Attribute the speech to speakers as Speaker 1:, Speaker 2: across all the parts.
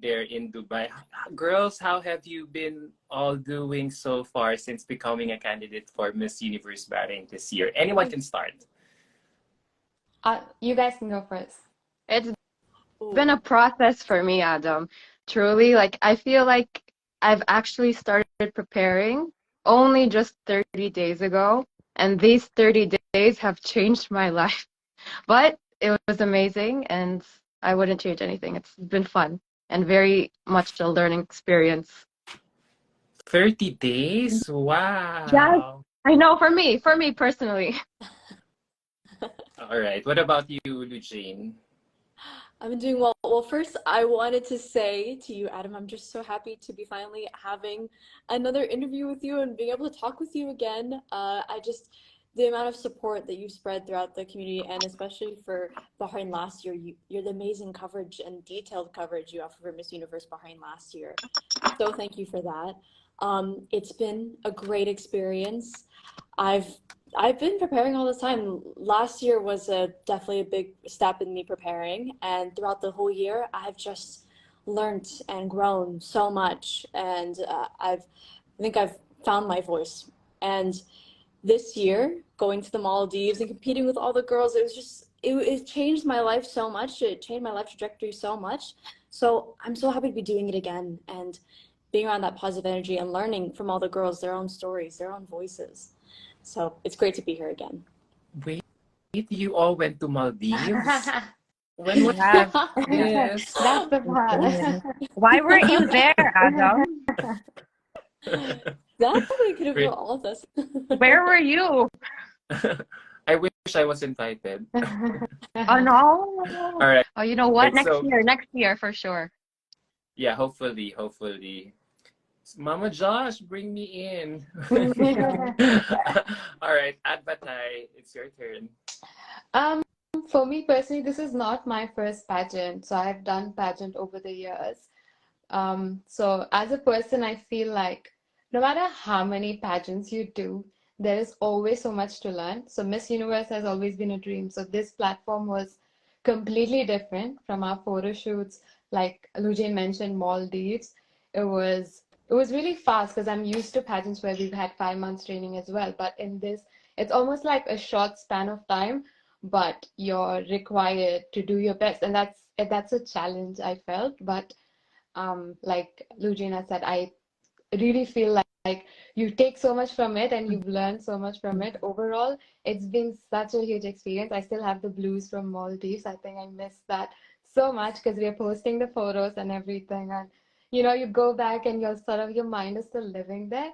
Speaker 1: there in Dubai. Girls, how have you been all doing so far since becoming a candidate for Miss Universe Bahrain this year? Anyone can start.
Speaker 2: You guys can go first.
Speaker 3: It's
Speaker 4: Ooh.
Speaker 3: been a process for me, Adam. Truly, like I feel like I've actually started preparing only just 30 days ago, and these 30 days have changed my life. But it was amazing, and I wouldn't change anything. It's been fun and very much a learning experience.
Speaker 1: 30 days?
Speaker 3: Yes,
Speaker 1: Wow.
Speaker 3: I know for me personally.
Speaker 1: All right. What about you, Eugene?
Speaker 4: I've been doing well. Well, first, I wanted to say to you, Adam, I'm just so happy to be finally having another interview with you and being able to talk with you again. The amount of support that you spread throughout the community, and especially for Bahrain last year, you're the amazing coverage and detailed coverage you offered for Miss Universe Bahrain last year. So thank you for that. It's been a great experience. I've I've been preparing all this time. Last year was definitely a big step in me preparing, and throughout the whole year, I've just learned and grown so much, and I think I've found my voice. And this year, going to the Maldives and competing with all the girls, it changed my life so much. It changed my life trajectory so much. So I'm so happy to be doing it again and being around that positive energy and learning from all the girls, their own stories, their own voices. So it's great to be here again.
Speaker 1: Wait, you all went to Maldives? When was
Speaker 3: Yes,
Speaker 1: this?
Speaker 2: That's the part.
Speaker 3: why weren't you there, Adam?
Speaker 4: That could have been
Speaker 1: Great.
Speaker 4: all of us.
Speaker 3: Where were you?
Speaker 1: I wish I was invited.
Speaker 3: Oh no.
Speaker 1: All right.
Speaker 3: Oh, you know what?
Speaker 1: So
Speaker 3: Next year for sure.
Speaker 1: yeah, hopefully. Mama Josh, bring me in. All right, Adbatay, it's your turn.
Speaker 2: Um, for me personally, this is not my first pageant. So I've done pageant over the years. So as a person, I feel like no matter how many pageants you do, there is always so much to learn. So Miss Universe has always been a dream. So this platform was completely different from our photo shoots, like Lujane mentioned, Maldives. It was it was really fast because I'm used to pageants where we've had 5 months training as well. But in this, it's almost like a short span of time, but you're required to do your best, and that's a challenge I felt. But like Lugina said, I really feel like you take so much from it and you've learned so much from it. Overall, it's been such a huge experience. I still have the blues from Maldives. I think I miss that so much because we are posting the photos and everything. And you go back and your mind is still living there.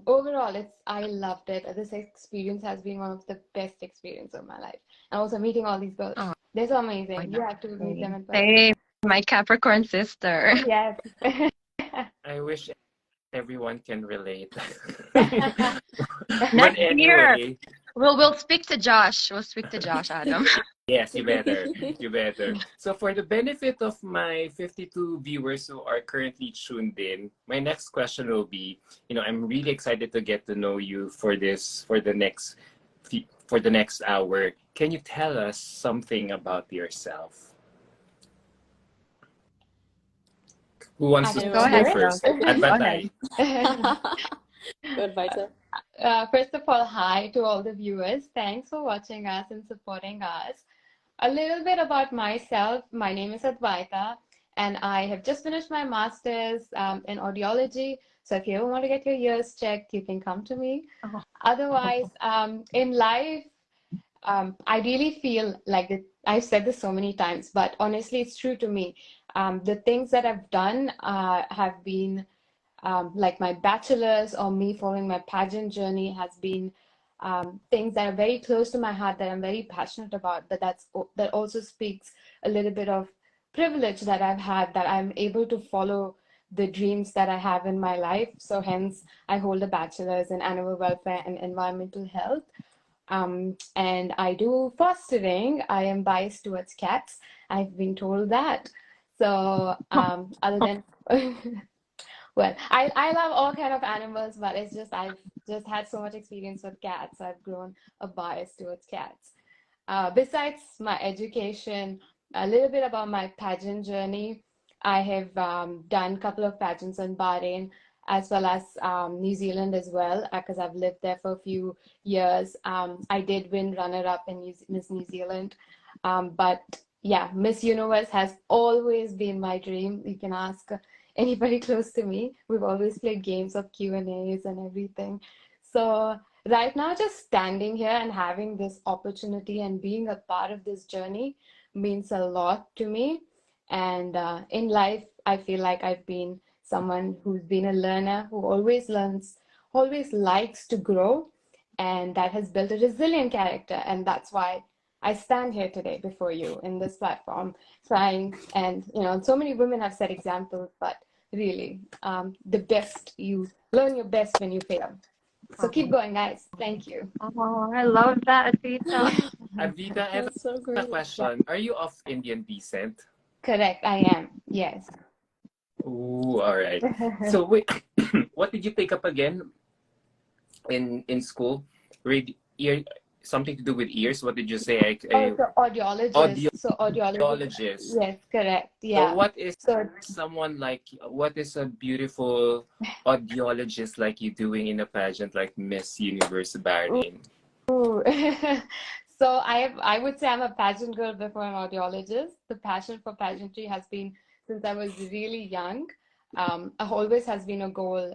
Speaker 2: Overall, I loved it. This experience has been one of the best experience of my life. And also meeting all these girls.
Speaker 3: Oh,
Speaker 2: They're so
Speaker 3: why
Speaker 2: amazing. You
Speaker 3: not?
Speaker 2: have to meet them in person.
Speaker 3: Same, my Capricorn sister.
Speaker 2: Yes.
Speaker 1: I wish everyone can relate. But
Speaker 3: Next year,
Speaker 1: anyway,
Speaker 3: we'll speak to Josh. We'll speak to Josh, Adam.
Speaker 1: yes, you better. You better. So for the benefit of my 52 viewers who are currently tuned in, my next question will be, I'm really excited to get to know you for the next hour. Can you tell us something about yourself? Who wants to
Speaker 2: Adam, you
Speaker 3: Go
Speaker 2: want to
Speaker 1: go
Speaker 3: ahead,
Speaker 2: do
Speaker 3: Josh.
Speaker 1: first?
Speaker 3: Go ahead.
Speaker 1: Adbatay.
Speaker 2: it?
Speaker 4: Good, Vita.
Speaker 2: First of all, hi to all the viewers. Thanks for watching us and supporting us. A little bit about myself. My name is Advaita, and I have just finished my master's in audiology. So if you ever want to get your ears checked, you can come to me.
Speaker 3: Oh.
Speaker 2: Otherwise, in life, I really feel like I've said this so many times, but honestly, it's true to me. The things that I've done have been like my bachelor's or me following my pageant journey has been things that are very close to my heart that I'm very passionate about. That also speaks a little bit of privilege that I've had that I'm able to follow the dreams that I have in my life. So hence, I hold a bachelor's in animal welfare and environmental health. And I do fostering. I am biased towards cats. I've been told that. So other than well, I love all kind of animals, but it's just I've just had so much experience with cats. So I've grown a bias towards cats. Besides my education, a little bit about my pageant journey. I have done a couple of pageants in Bahrain as well as New Zealand as well, because I've lived there for a few years. I did win runner-up in Miss New Zealand. But yeah, Miss Universe has always been my dream. You can ask anybody close to me. We've always played games of Q&As and everything. So right now, just standing here and having this opportunity and being a part of this journey means a lot to me. And in life, I feel like I've been someone who's been a learner, who always learns, always likes to grow, and that has built a resilient character. And that's why I stand here today before you in this platform, trying. And, so many women have set examples, but really, the best, you learn your best when you fail. So keep going, guys. Thank you.
Speaker 3: Oh, I love that, Avita.
Speaker 1: Avita, I have
Speaker 4: That's so
Speaker 1: a
Speaker 4: great.
Speaker 1: question. Are you of Indian descent?
Speaker 2: Correct, I am. Yes.
Speaker 1: Ooh, all right. So wait, what did you take up again in school? Read ear, something to do with ears. What did you say?
Speaker 2: Oh, so audiologist. So audiologist.
Speaker 1: Audiologist.
Speaker 2: Yes, correct.
Speaker 1: So
Speaker 2: Yeah.
Speaker 1: what is
Speaker 2: So
Speaker 1: someone like? What is a beautiful audiologist like you doing in a pageant like Miss Universe Bahrain?
Speaker 2: ooh. So I would say I'm a pageant girl before an audiologist. The passion for pageantry has been since I was really young. Always has been a goal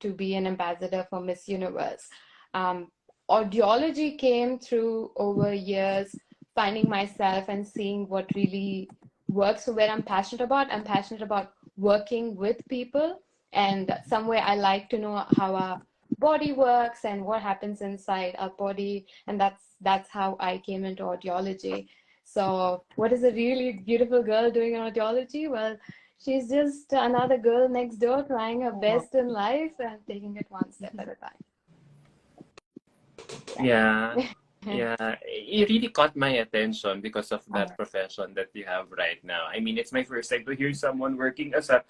Speaker 2: to be an ambassador for Miss Universe. Um, Audiology came through over years, finding myself and seeing what really works. So where I'm passionate about, working with people, and somewhere I like to know how our body works and what happens inside our body, and that's how I came into audiology. So what is a really beautiful girl doing in audiology? Well, she's just another girl next door trying her best in life and taking it one step at a time.
Speaker 1: Yeah. Yeah, it really caught my attention because of
Speaker 2: Oh,
Speaker 1: that profession that you have right now. I mean, it's my first time to hear someone working as a,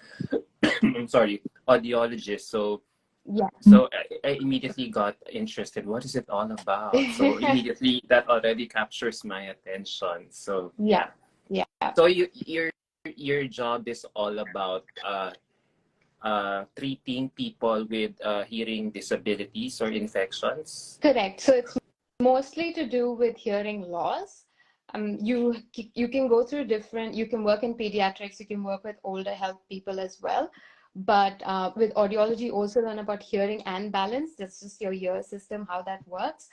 Speaker 1: I'm sorry, audiologist. So,
Speaker 2: yeah.
Speaker 1: I immediately got interested. What is it all about? So immediately that already captures my attention. So
Speaker 2: Yeah.
Speaker 1: yeah.
Speaker 2: Yeah.
Speaker 1: So your job is all about treating people with hearing disabilities or infections.
Speaker 2: Correct. So it's mostly to do with hearing loss. You can go through you can work in pediatrics, you can work with older health people as well. But with audiology, also learn about hearing and balance. That's just your ear system, how that works.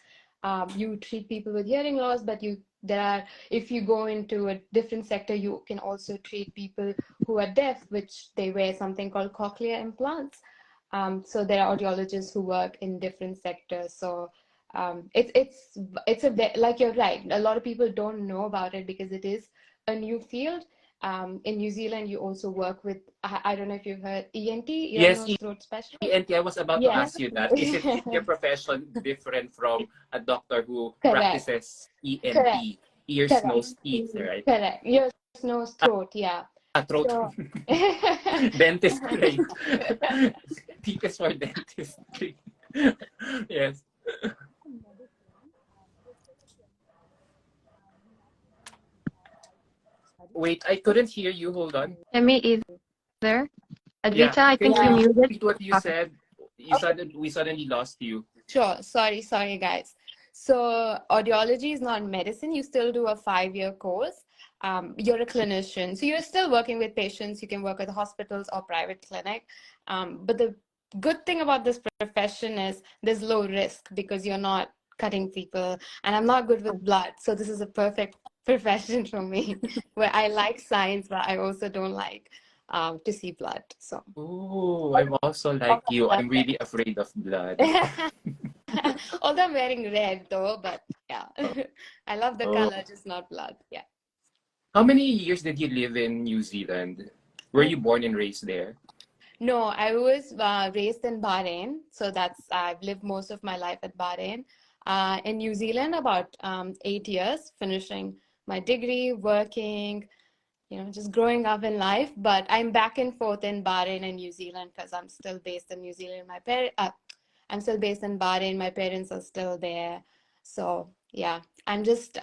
Speaker 2: You treat people with hearing loss, but if you go into a different sector, you can also treat people who are deaf, which they wear something called cochlear implants. So there are audiologists who work in different sectors. So like you're right. A lot of people don't know about it because it is a new field. In New Zealand, you also work with, I don't know if you've heard ENT, ear,
Speaker 1: Yes,
Speaker 2: nose, throat specialist.
Speaker 1: ENT, I was about to
Speaker 2: Yeah.
Speaker 1: ask you that. Is your profession different from a doctor who
Speaker 2: Correct,
Speaker 1: practices
Speaker 2: correct,
Speaker 1: ENT, ears,
Speaker 2: correct,
Speaker 1: nose, teeth, right?
Speaker 2: correct. Ear, nose, throat, yeah.
Speaker 1: A throat.
Speaker 2: So,
Speaker 1: Dentistry. Teeth is for dentistry. Yes. Wait, I couldn't hear you. Hold on.
Speaker 3: And me either.
Speaker 1: Yeah.
Speaker 3: Advita, I
Speaker 1: Can
Speaker 3: think
Speaker 1: you
Speaker 3: you
Speaker 2: yeah.
Speaker 3: muted.
Speaker 1: repeat what you
Speaker 3: Okay.
Speaker 1: said? We suddenly lost you.
Speaker 2: Sure. Sorry, guys. So audiology is not medicine. You still do a 5-year course. You're a clinician, so you're still working with patients. You can work with hospitals or private clinic. But the good thing about this profession is there's low risk because you're not cutting people, and I'm not good with blood, so this is a perfect profession for me, where I like science, but I also don't like to see blood. So.
Speaker 1: Oh, I'm also like you. I'm really afraid of blood.
Speaker 2: Although I'm wearing red though, but yeah.
Speaker 1: Oh.
Speaker 2: I love the
Speaker 1: Oh.
Speaker 2: color, just not blood. Yeah.
Speaker 1: How many years did you live in New Zealand? Were
Speaker 2: Oh.
Speaker 1: you born and raised there?
Speaker 2: No, I was raised in Bahrain, so I've lived most of my life at Bahrain. In New Zealand, about 8 years, finishing my degree, working, just growing up in life. But I'm back and forth in Bahrain and New Zealand because I'm still based in New Zealand. I'm still based in Bahrain. My parents are still there. So yeah, I'm just,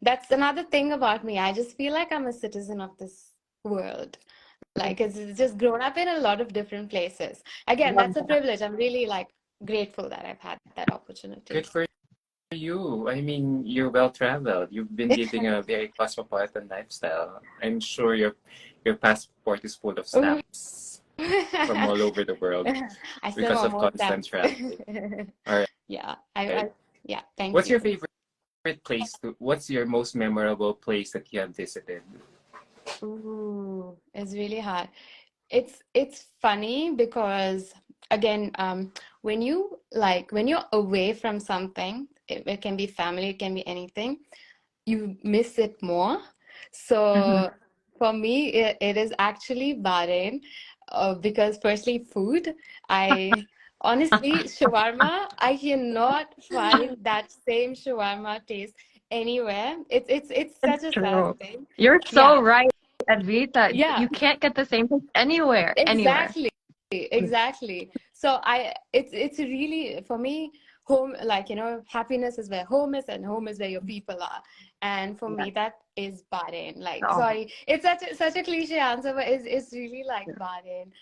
Speaker 2: that's another thing about me. I just feel like I'm a citizen of this world Like it's just grown up in a lot of different places. Again,
Speaker 3: Love
Speaker 2: that's a
Speaker 3: that.
Speaker 2: privilege. I'm really like grateful that I've had that
Speaker 1: Good
Speaker 2: opportunity.
Speaker 1: for you. I mean, you're well traveled. You've been living a very cosmopolitan lifestyle. I'm sure your passport is full of
Speaker 2: Ooh.
Speaker 1: stamps from all over the world
Speaker 2: I still
Speaker 1: because
Speaker 2: want
Speaker 1: of
Speaker 2: more
Speaker 1: constant
Speaker 2: stamps.
Speaker 1: traveling. All
Speaker 2: Yeah,
Speaker 1: right.
Speaker 2: yeah, thank
Speaker 1: What's
Speaker 2: you.
Speaker 1: your favorite place to, what's your most memorable place that you have visited?
Speaker 2: Ooh, it's really hard. It's funny because again, when you're away from something, it can be family, it can be anything, you miss it more.
Speaker 3: Hmm.
Speaker 2: So for me, it is actually Bahrain, because firstly, food. I honestly, shawarma, I cannot find that same shawarma taste anywhere. It's
Speaker 3: It's
Speaker 2: such a sad
Speaker 3: true.
Speaker 2: thing.
Speaker 3: You're so
Speaker 2: Yeah,
Speaker 3: right, Advita.
Speaker 2: yeah.
Speaker 3: You can't get the same thing anywhere, anywhere.
Speaker 2: Exactly, exactly. So it's really for me, home, like happiness is where home is, and home is where your people are. And for
Speaker 3: Yes.
Speaker 2: me, that is Bahrain. Like,
Speaker 3: Oh,
Speaker 2: sorry, it's such a cliche answer, but it's really like Bahrain.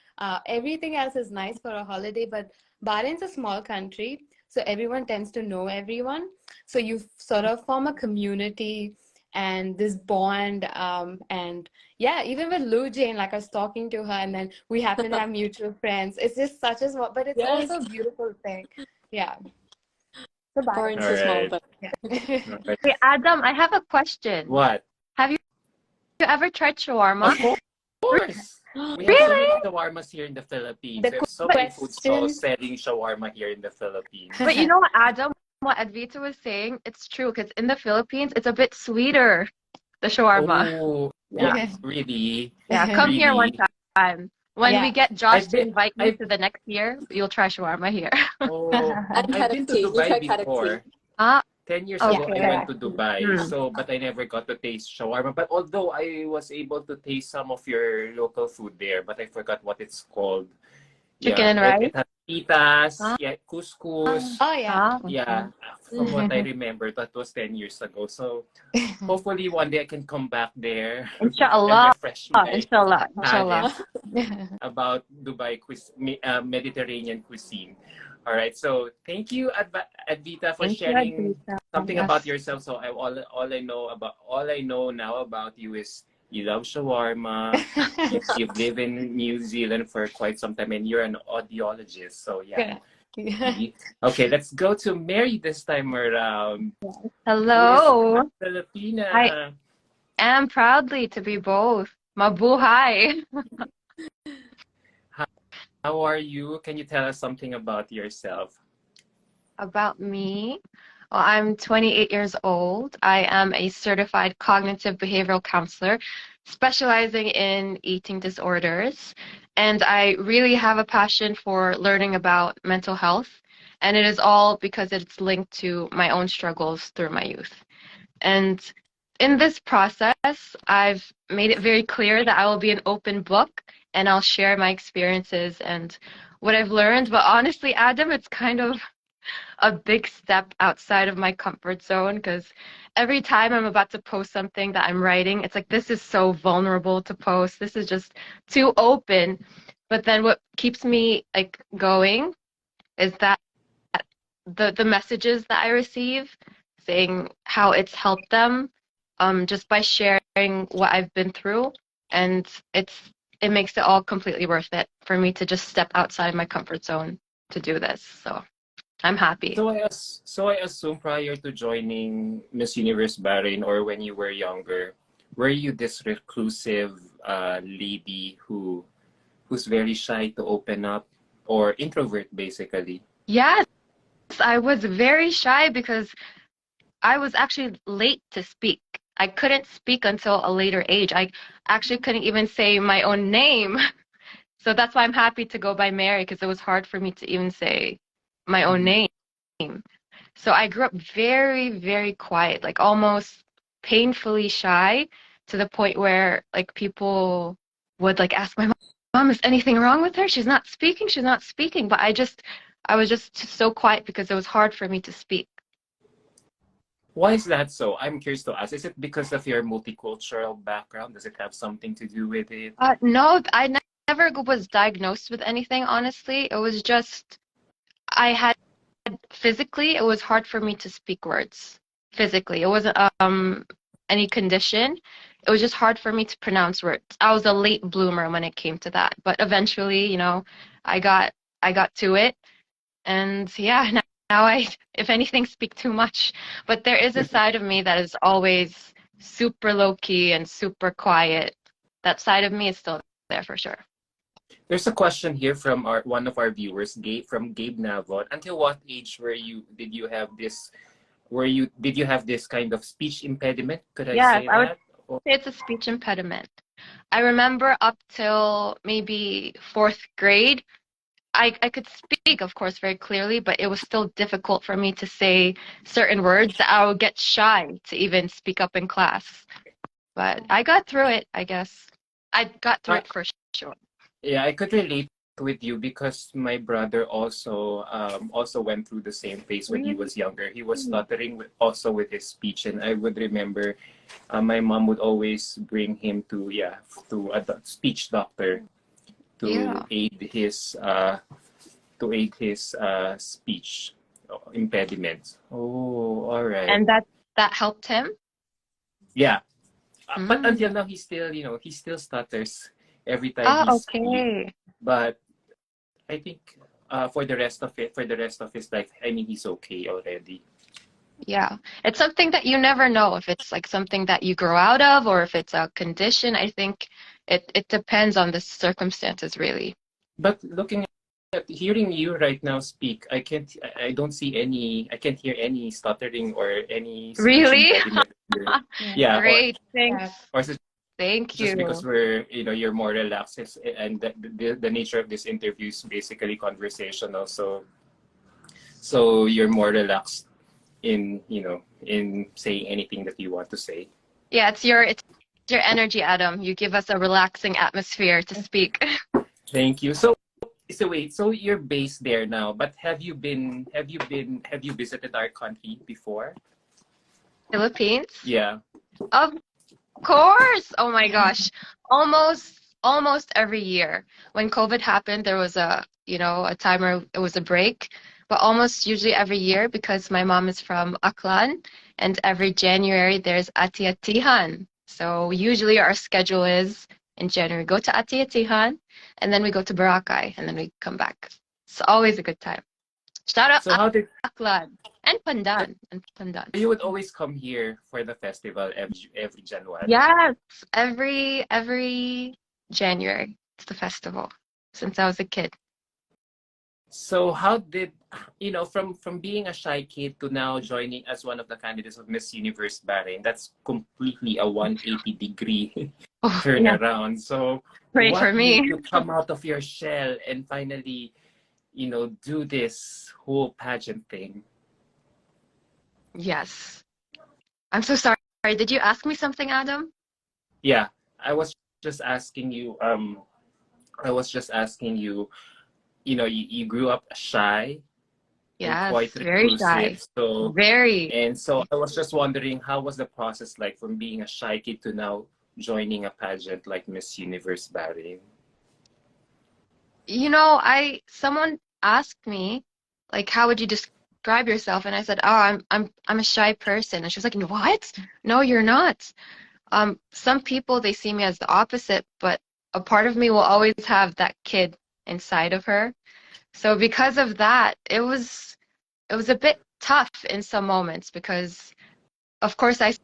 Speaker 2: Everything else is nice for a holiday, but Bahrain's a small country, so everyone tends to know everyone. So you sort of form a community and this bond, and yeah, even with Lou Jane, like I was talking to her, and then we happen to have mutual friends. It's just such a small, but it's
Speaker 4: Yes,
Speaker 2: also a beautiful thing. Yeah. So bye.
Speaker 4: Bahrain's
Speaker 1: All
Speaker 4: so small,
Speaker 1: right.
Speaker 4: but
Speaker 2: Yeah.
Speaker 1: All right.
Speaker 3: hey, Adam, I have a question.
Speaker 1: What?
Speaker 3: Have you ever tried shawarma?
Speaker 1: Of course. We have so
Speaker 3: Really?
Speaker 1: many shawarmas here in the Philippines.
Speaker 2: The
Speaker 1: We have so many food stalls
Speaker 2: question.
Speaker 1: selling shawarma here in the Philippines.
Speaker 3: But you know what, Adam, what Advita was saying, it's true because in the Philippines, it's a bit sweeter, the shawarma.
Speaker 1: Oh,
Speaker 3: Yeah.
Speaker 1: really?
Speaker 3: Yeah, come here one
Speaker 1: Really?
Speaker 3: time. When we
Speaker 2: Yeah.
Speaker 3: get Josh
Speaker 1: I've
Speaker 3: to
Speaker 1: been,
Speaker 3: invite you
Speaker 1: I've,
Speaker 3: to the next year, you'll try shawarma here.
Speaker 1: oh,
Speaker 4: and
Speaker 1: I've been
Speaker 4: kadak
Speaker 1: to
Speaker 4: tea. You
Speaker 1: Dubai
Speaker 4: try kadak tea.
Speaker 1: before.
Speaker 3: Ah,
Speaker 1: 10 years
Speaker 2: Yeah,
Speaker 1: ago, I
Speaker 3: okay.
Speaker 1: went to
Speaker 2: correct.
Speaker 1: Dubai.
Speaker 3: Hmm.
Speaker 1: So, but I never got to taste shawarma. But although I was able to taste some of your local food there, but I forgot what it's called.
Speaker 3: Chicken
Speaker 1: Yeah,
Speaker 3: and
Speaker 1: it,
Speaker 3: rice.
Speaker 1: it has pitas,
Speaker 3: Ah,
Speaker 1: yeah, couscous.
Speaker 2: Oh yeah.
Speaker 1: Yeah,
Speaker 3: okay.
Speaker 1: from what I remember, that was 10 years ago. So hopefully one day I can come back there and
Speaker 3: Inshallah.
Speaker 1: refresh my
Speaker 3: Inshallah.
Speaker 1: palate
Speaker 3: Inshallah.
Speaker 1: about Dubai Mediterranean cuisine. All right, so thank you, Advita, for
Speaker 3: Thank you,
Speaker 1: sharing
Speaker 3: Advita.
Speaker 1: something about
Speaker 3: Yes.
Speaker 1: yourself. So all I know now about you is you love shawarma. You've lived in New Zealand for quite some time, and you're an audiologist. So yeah.
Speaker 2: Correct. Yeah.
Speaker 1: Okay, let's go to Mary this time around, who is
Speaker 3: Hello.
Speaker 1: half
Speaker 3: I
Speaker 1: Filipina.
Speaker 3: am proudly to be both. Mabuhay.
Speaker 1: How are you? Can you tell us something about yourself?
Speaker 3: About me. Well, I'm 28 years old. I am a certified cognitive behavioral counselor specializing in eating disorders. And I really have a passion for learning about mental health. And it is all because it's linked to my own struggles through my youth. And in this process, I've made it very clear that I will be an open book and I'll share my experiences and what I've learned. But honestly, Adam, it's kind of a big step outside of my comfort zone because every time I'm about to post something that I'm writing, it's like this is so vulnerable to post. This is just too open. But then what keeps me like going is that the messages that I receive saying how it's helped them just by sharing what I've been through, and it makes it all completely worth it for me to just step outside my comfort zone to do this. So I'm happy.
Speaker 1: So I assume prior to joining Miss Universe Bahrain or when you were younger, were you this reclusive lady who's very shy to open up or introvert basically?
Speaker 3: Yes, I was very shy because I was actually late to speak. I couldn't speak until a later age. I actually couldn't even say my own name. So that's why I'm happy to go by Mary because it was hard for me to even say my own
Speaker 1: Mhm.
Speaker 3: name. So I grew up very, very quiet, like almost painfully shy to the point where like people would like ask my mom, is anything wrong with her? She's not speaking, she's not speaking. But I was just so quiet because it was hard for me to speak.
Speaker 1: Why is that so? I'm curious to ask. Is it because of your multicultural background? Does it have something to do with it?
Speaker 3: No, never was diagnosed with anything, honestly. It was just I had physically, it was hard for me to speak words. Physically, it wasn't any condition. It was just hard for me to pronounce words. I was a late bloomer when it came to that, but eventually, I got I got to it, and yeah, now I, if anything, speak too much. But there is a side of me that is always super low key and super quiet. That side of me is still there for sure.
Speaker 1: There's a question here from our one of our viewers, Gabe Navon. Until what age did you have this did you have this kind of speech impediment? Could I
Speaker 3: Yes,
Speaker 1: say
Speaker 3: I would
Speaker 1: that? Or,
Speaker 3: say it's a speech impediment. I remember up till maybe fourth grade, I could speak, of course, very clearly, but it was still difficult for me to say certain words. I would get shy to even speak up in class. But I got through it, I guess. I got through
Speaker 1: uh,
Speaker 3: it for sure.
Speaker 1: yeah, I could relate with you because my brother also went through the same phase when he
Speaker 3: Really?
Speaker 1: was younger. He was stuttering also with his speech, and I would remember my mom would always bring him to a speech doctor to
Speaker 3: Yeah.
Speaker 1: aid his speech impediment. Oh, all right.
Speaker 3: And that helped him?
Speaker 1: Yeah. But
Speaker 3: Mm.
Speaker 1: until now, he still stutters every time
Speaker 3: Ah,
Speaker 1: he speaks.
Speaker 3: okay.
Speaker 1: But I think for the rest of his life, I mean, he's okay already.
Speaker 3: Yeah. It's something that you never know if it's like something that you grow out of or if it's a condition. I think it depends on the circumstances, really.
Speaker 1: But hearing you right now speak, I don't see I can't hear any stuttering or any speech
Speaker 3: Really?
Speaker 1: impediment here.
Speaker 2: Yeah.
Speaker 1: Yeah,
Speaker 3: Great.
Speaker 2: Yeah.
Speaker 3: Thanks.
Speaker 1: or is it
Speaker 3: Thank
Speaker 1: just because
Speaker 3: you.
Speaker 1: you're more relaxed, and the nature of this interview is basically conversational, so you're more relaxed in saying anything that you want to say.
Speaker 3: Yeah, it's your energy, Adam. You give us a relaxing atmosphere to speak.
Speaker 1: Thank you. So wait, so you're based there now, but have you visited our country before?
Speaker 3: Philippines?
Speaker 1: Yeah.
Speaker 3: Of course. Oh my gosh. Almost every year. When COVID happened, there was a time where it was a break, but almost usually every year because my mom is from Aklan and every January there's Ati-Atihan. So usually our schedule is in January go to Ati-Atihan and then we go to Boracay and then we come back. It's always a good time. Shout out
Speaker 1: So how did
Speaker 3: Aklan and
Speaker 1: so
Speaker 3: Pandan.
Speaker 1: you would always come here for the festival every January?
Speaker 3: Yes, every January. It's the festival since I was a kid.
Speaker 1: So how did from being a shy kid to now joining as one of the candidates of Miss Universe Bahrain? That's completely a 180-degree
Speaker 3: Oh, yeah,
Speaker 1: turnaround. So
Speaker 3: pray for
Speaker 1: what made
Speaker 3: me.
Speaker 1: you come out of your shell and finally, do this whole pageant thing?
Speaker 3: Yes. I'm so sorry. Did you ask me something, Adam?
Speaker 1: Yeah, I was just asking you. I was just asking you. You grew up shy and
Speaker 3: Yes,
Speaker 1: quite
Speaker 3: very
Speaker 1: reclusive.
Speaker 3: shy.
Speaker 1: So
Speaker 3: Very.
Speaker 1: I was just wondering, how was the process like from being a shy kid to now joining a pageant like Miss Universe Bahrain?
Speaker 3: Someone asked me, like, how would you describe yourself? And I said, oh, I'm a shy person. And she was like, what? No, you're not. Some people they see me as the opposite, but a part of me will always have that kid inside of her. So because of that, it was a bit tough in some moments because of course I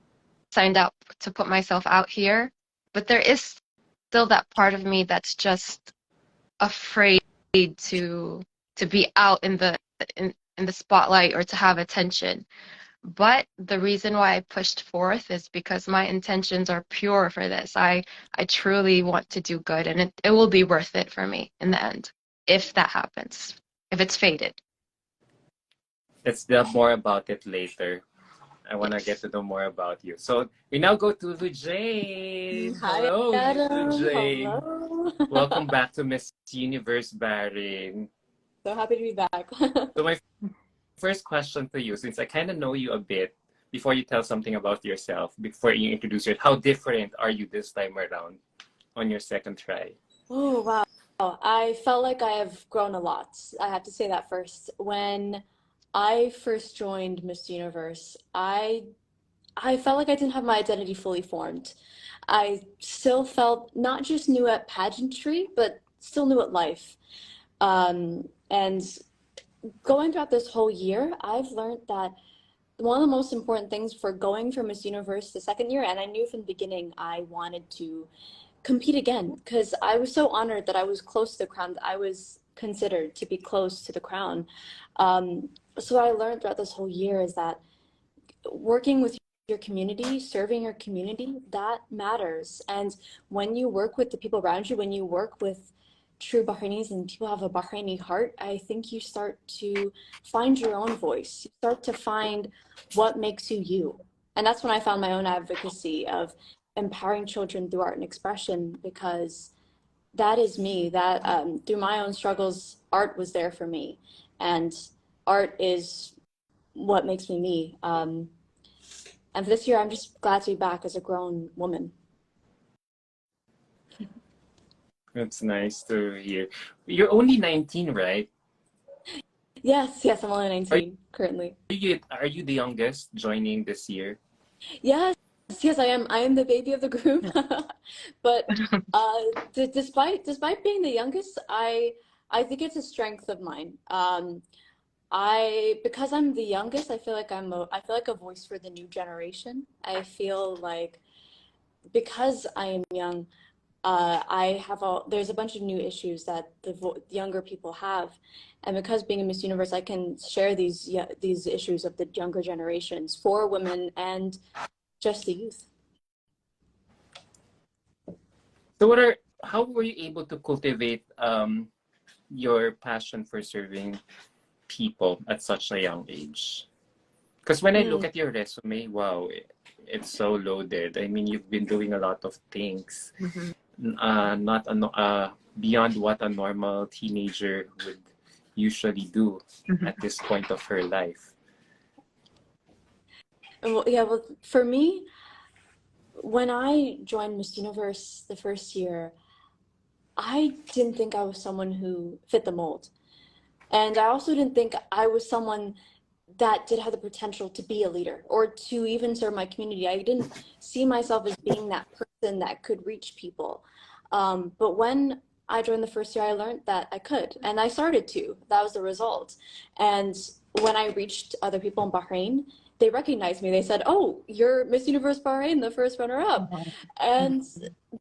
Speaker 3: signed up to put myself out here, but there is still that part of me that's just afraid to to be out in the spotlight or to have attention. But the reason why I pushed forth is because my intentions are pure for this. I truly want to do good and it will be worth it for me in the end if that happens. If it's fated.
Speaker 1: Let's delve more about it later. I want to get
Speaker 3: Yes.
Speaker 1: to know more about you. So we now go to Lujane.
Speaker 4: Hi,
Speaker 1: Hello,
Speaker 4: Adam.
Speaker 1: Lujane.
Speaker 4: Hello.
Speaker 1: Welcome back to Miss Universe Bahrain.
Speaker 4: So happy to be back.
Speaker 1: So my first question to you, since I kind of know you a bit, before you tell something about yourself, before you introduce yourself, how different are you this time around on your second try?
Speaker 4: Oh, wow. I felt like I have grown a lot. I have to say that first. When I first joined Miss Universe, I felt like I didn't have my identity fully formed. I still felt not just new at pageantry, but still new at life. And going throughout this whole year, I've learned that one of the most important things for going for Miss Universe the second year, and I knew from the beginning I wanted to compete again because I was so honored that I was close to the crown, that I was considered to be close to the crown. Um, so what I learned throughout this whole year is that working with your community, serving your community, that matters. And when you work with the people around you, when you work with true Bahrainis and people have a Bahraini heart, I think you start to find your own voice. You start to find what makes you you. And that's when I found my own advocacy of empowering children through art and expression, because that is me. That through my own struggles, art was there for me. And art is what makes me me. And for this year, I'm just glad to be back as a grown woman.
Speaker 1: That's nice to hear. You're only 19, right?
Speaker 4: Yes, yes, I'm only
Speaker 1: Are
Speaker 4: 19 currently.
Speaker 1: are you the youngest joining this year?
Speaker 4: Yes, yes, I am. I am the baby of the group. But despite being the youngest, I think it's a strength of mine. I because I'm the youngest, I feel like a voice for the new generation. I feel like because I am young, there's a bunch of new issues that the younger people have, and because being a Miss Universe, I can share these issues of the younger generations for women and just the youth.
Speaker 1: So how were you able to cultivate your passion for serving people at such a young age? Because when I look
Speaker 4: Mm.
Speaker 1: at your resume, wow, it's so loaded. I mean, you've been doing a lot of things,
Speaker 3: Mhm.
Speaker 1: not beyond what a normal teenager would usually do
Speaker 3: Mhm.
Speaker 1: at this point of her life.
Speaker 4: Well, yeah, well, for me, when I joined Miss Universe the first year, I didn't think I was someone who fit the mold. And I also didn't think I was someone that did have the potential to be a leader or to even serve my community. I didn't see myself as being that person that could reach people. But when I joined the first year, I learned that I could, and I started to. That was the result. And when I reached other people in Bahrain, they recognized me. They said, "Oh, you're Miss Universe Bahrain, the first runner-up," and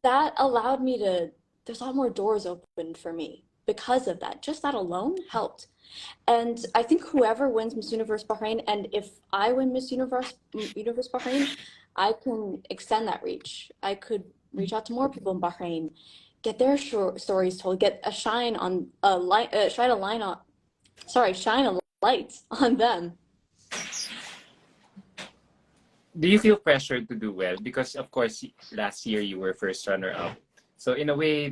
Speaker 4: that allowed me to. There's a lot more doors opened for me because of that. Just that alone helped. And I think whoever wins Miss Universe Bahrain, and if I win Universe Bahrain, I can extend that reach. I could reach out to more people in Bahrain, get their stories told, get a shine on a light, shine a line on, sorry, shine a light on them.
Speaker 1: Do you feel pressured to do well? Because of course, last year you were first runner-up. So in a way,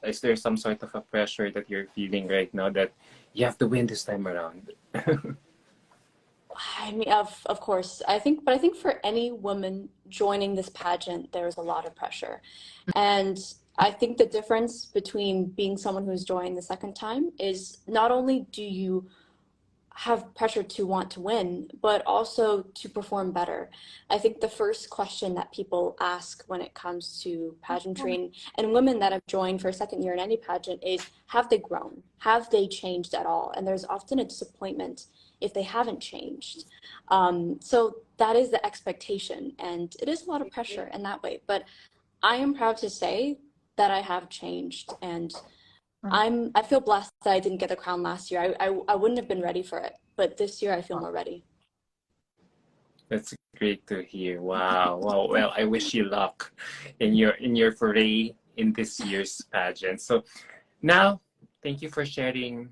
Speaker 1: is there some sort of a pressure that you're feeling right now that you have to win this time around?
Speaker 4: I mean, of course, but I think for any woman joining this pageant, there's a lot of pressure. And I think the difference between being someone who's joined the second time is not only do you have pressure to want to win, but also to perform better. I think the first question that people ask when it comes to pageantry and women that have joined for a second year in any pageant is, have they grown? Have they changed at all? And there's often a disappointment if they haven't changed. So that is the expectation, and it is a lot of pressure in that way. But I am proud to say that I have changed, and I feel blessed that I didn't get the crown last year. I wouldn't have been ready for it, but this year I feel more ready.
Speaker 1: That's great to hear. Wow. Wow. Well, I wish you luck in your foray in this year's pageant. So now, thank you for sharing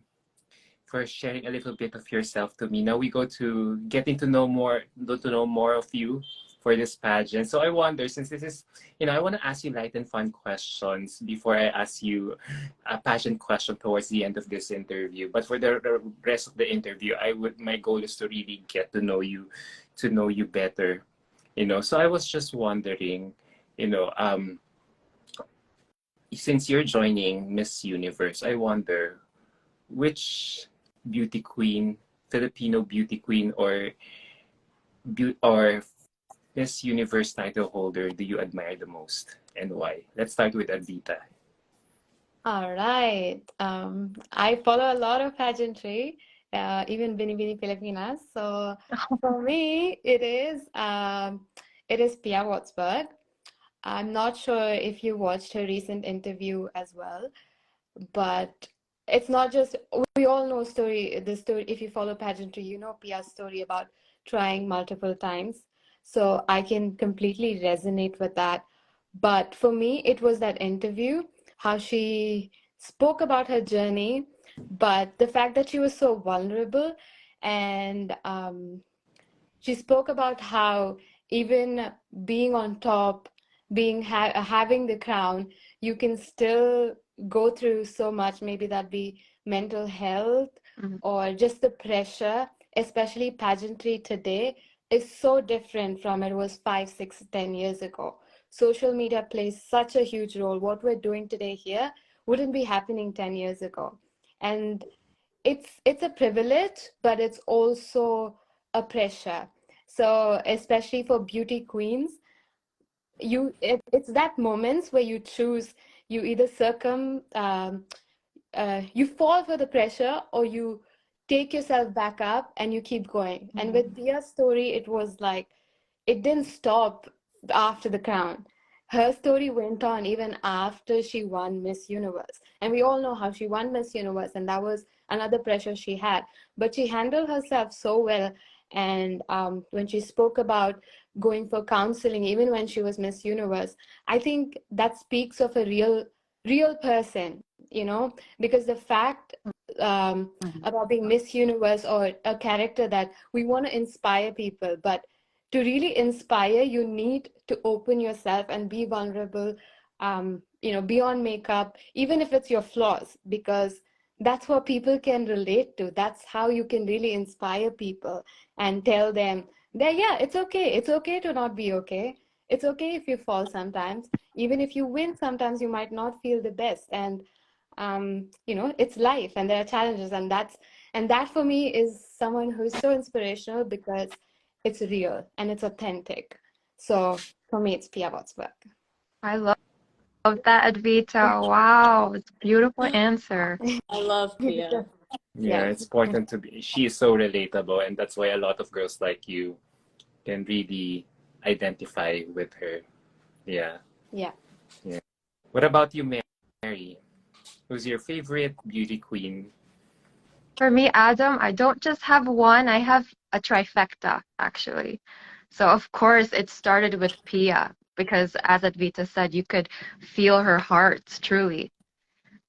Speaker 1: a little bit of yourself to me. Now we go to getting to know more of you for this pageant. So I wonder, since this is, I want to ask you light and fun questions before I ask you a pageant question towards the end of this interview. But for the rest of the interview, my goal is to really get to know you better. So I was just wondering, since you're joining Miss Universe, I wonder which beauty queen, Filipino beauty queen, or Miss Universe title holder do you admire the most and why? Let's start with Advita.
Speaker 2: All right. I follow a lot of pageantry, even Bini Bini Pilipinas. So for me, it is Pia Wurzburg. I'm not sure if you watched her recent interview as well, but it's not just, we all know the story. If you follow pageantry, you know Pia's story about trying multiple times. So I can completely resonate with that. But for me, it was that interview, how she spoke about her journey, but the fact that she was so vulnerable, and she spoke about how even being on top, having the crown, you can still go through so much. Maybe that be mental health
Speaker 3: Mhm.
Speaker 2: or just the pressure. Especially pageantry today is so different from it was 5, 6, 10 years ago. Social media plays such a huge role. What we're doing today here wouldn't be happening 10 years ago. And it's a privilege, but it's also a pressure. So especially for beauty queens, it's that moments where you choose, you either you fall for the pressure, or you take yourself back up and you keep going. And with Pia's story, it was like it didn't stop after the crown. Her story went on even after she won Miss Universe. And we all know how she won Miss Universe, and that was another pressure she had. But she handled herself so well. And when she spoke about going for counseling, even when she was Miss Universe, I think that speaks of a real person, because the fact about being Miss Universe, or a character that we want to inspire people, but to really inspire, you need to open yourself and be vulnerable, beyond makeup, even if it's your flaws, because that's what people can relate to. That's how you can really inspire people and tell them that, yeah, it's okay. It's okay to not be okay. It's okay if you fall sometimes. Even if you win, sometimes you might not feel the best. And, it's life, and there are challenges. And that for me is someone who's so inspirational, because it's real and it's authentic. So for me, it's Pia Wurzburg.
Speaker 3: I love that, Advita. Wow, it's a beautiful answer.
Speaker 4: I love Pia.
Speaker 1: Yeah,
Speaker 2: Yes.
Speaker 1: it's important to be. She is so relatable, and that's why a lot of girls like you can really identify with her. Yeah.
Speaker 2: Yeah.
Speaker 1: Yeah. What about you, Mary? Who's your favorite beauty queen?
Speaker 3: For me, Adam, I don't just have one, I have a trifecta, actually. So, of course, it started with Pia, because as Advita said, you could feel her heart, truly.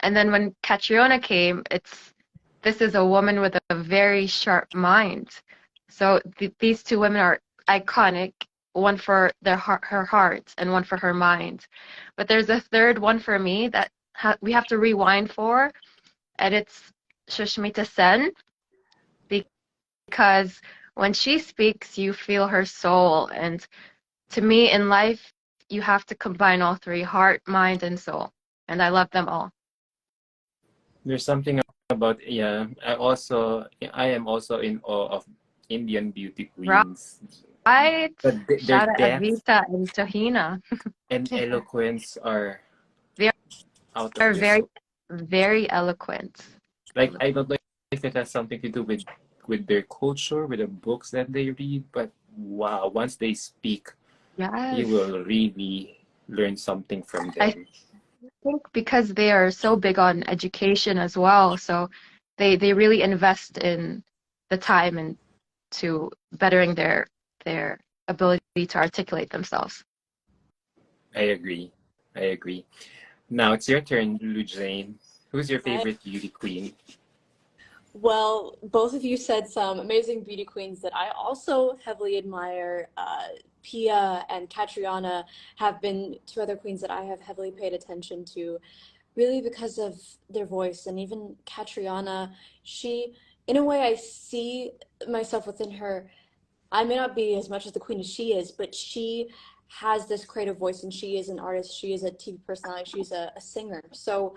Speaker 3: And then when Catriona came, this is a woman with a very sharp mind. So these two women are iconic, one for her heart and one for her mind. But there's a third one for me that we have to rewind for, and it's Shushmita Sen, because when she speaks, you feel her soul. And to me, in life, you have to combine all three: heart, mind, and soul. And I love them all.
Speaker 1: There's something about, yeah. I am also in awe of Indian beauty queens.
Speaker 3: Right?
Speaker 1: But their
Speaker 3: Shout out
Speaker 1: depth
Speaker 3: Avita and Tahina.
Speaker 1: and eloquence are
Speaker 3: They
Speaker 1: out of
Speaker 3: are
Speaker 1: this
Speaker 3: very,
Speaker 1: world.
Speaker 3: very eloquent.
Speaker 1: Like, I don't know if it has something to do with their culture, with the books that they read, but wow, once they speak, you
Speaker 3: Yes.
Speaker 1: will really learn something from
Speaker 3: I
Speaker 1: them.
Speaker 3: think because they are so big on education as well, so they really invest in the time and to bettering their ability to articulate themselves.
Speaker 1: I agree. I agree. Now it's your turn, Lujane. Who's your
Speaker 4: I
Speaker 1: favorite beauty queen?
Speaker 4: Well, both of you said some amazing beauty queens that I also heavily admire. Pia and Catriona have been two other queens that I have heavily paid attention to, really because of their voice. And even Catriona, she, in a way, I see myself within her. I may not be as much as the queen as she is, but she has this creative voice and she is an artist, she is a TV personality, she's a singer. So,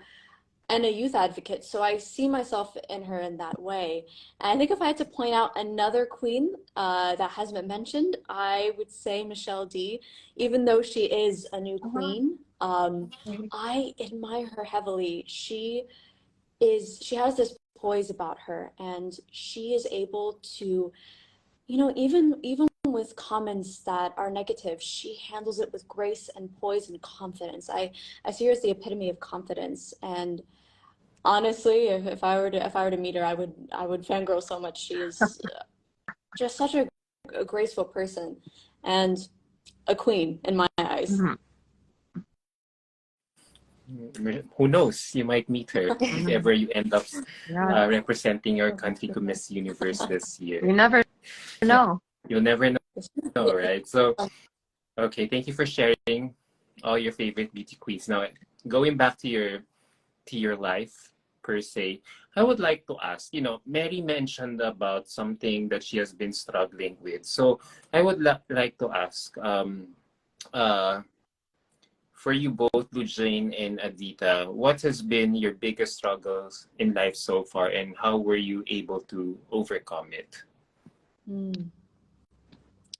Speaker 4: and a youth advocate. So I see myself in her in that way. And I think if I had to point out another queen that hasn't been mentioned, I would say Michelle D. Even though she is a new queen, I admire her heavily. She has this poise about her, and she is able to, even with comments that are negative, she handles it with grace and poise and confidence. I see her as the epitome of confidence. And honestly, if I were to meet her, I would fangirl so much. She is just such a graceful person and a queen in my eyes.
Speaker 3: Mhm.
Speaker 1: Who knows? You might meet her if ever you end up
Speaker 3: Yeah,
Speaker 1: representing your country to Miss Universe this
Speaker 3: you
Speaker 1: year.
Speaker 3: never know.
Speaker 1: You'll never know, right? So, okay, thank you for sharing all your favorite beauty queens. Now, going back to your life per se, I would like to ask, Mary mentioned about something that she has been struggling with. So I would like to ask, uh, for you both, Lujane and Adita, what has been your biggest struggles in life so far, and how were you able to overcome it?
Speaker 4: Hmm.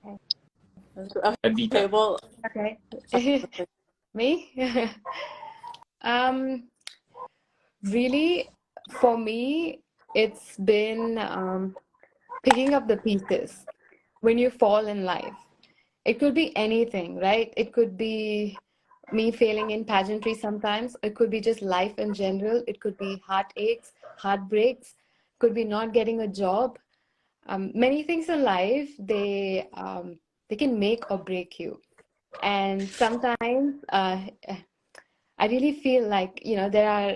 Speaker 4: Okay,
Speaker 1: Adita.
Speaker 4: well,
Speaker 2: Okay.
Speaker 4: sorry.
Speaker 2: Me? Um, Really, for me, it's been picking up the pieces when you fall in life. It could be anything, right? It could be me failing in pageantry sometimes. It could be just life in general. It could be heartaches, heartbreaks, could be not getting a job. Many things in life, they can make or break you. And sometimes I really feel like, there are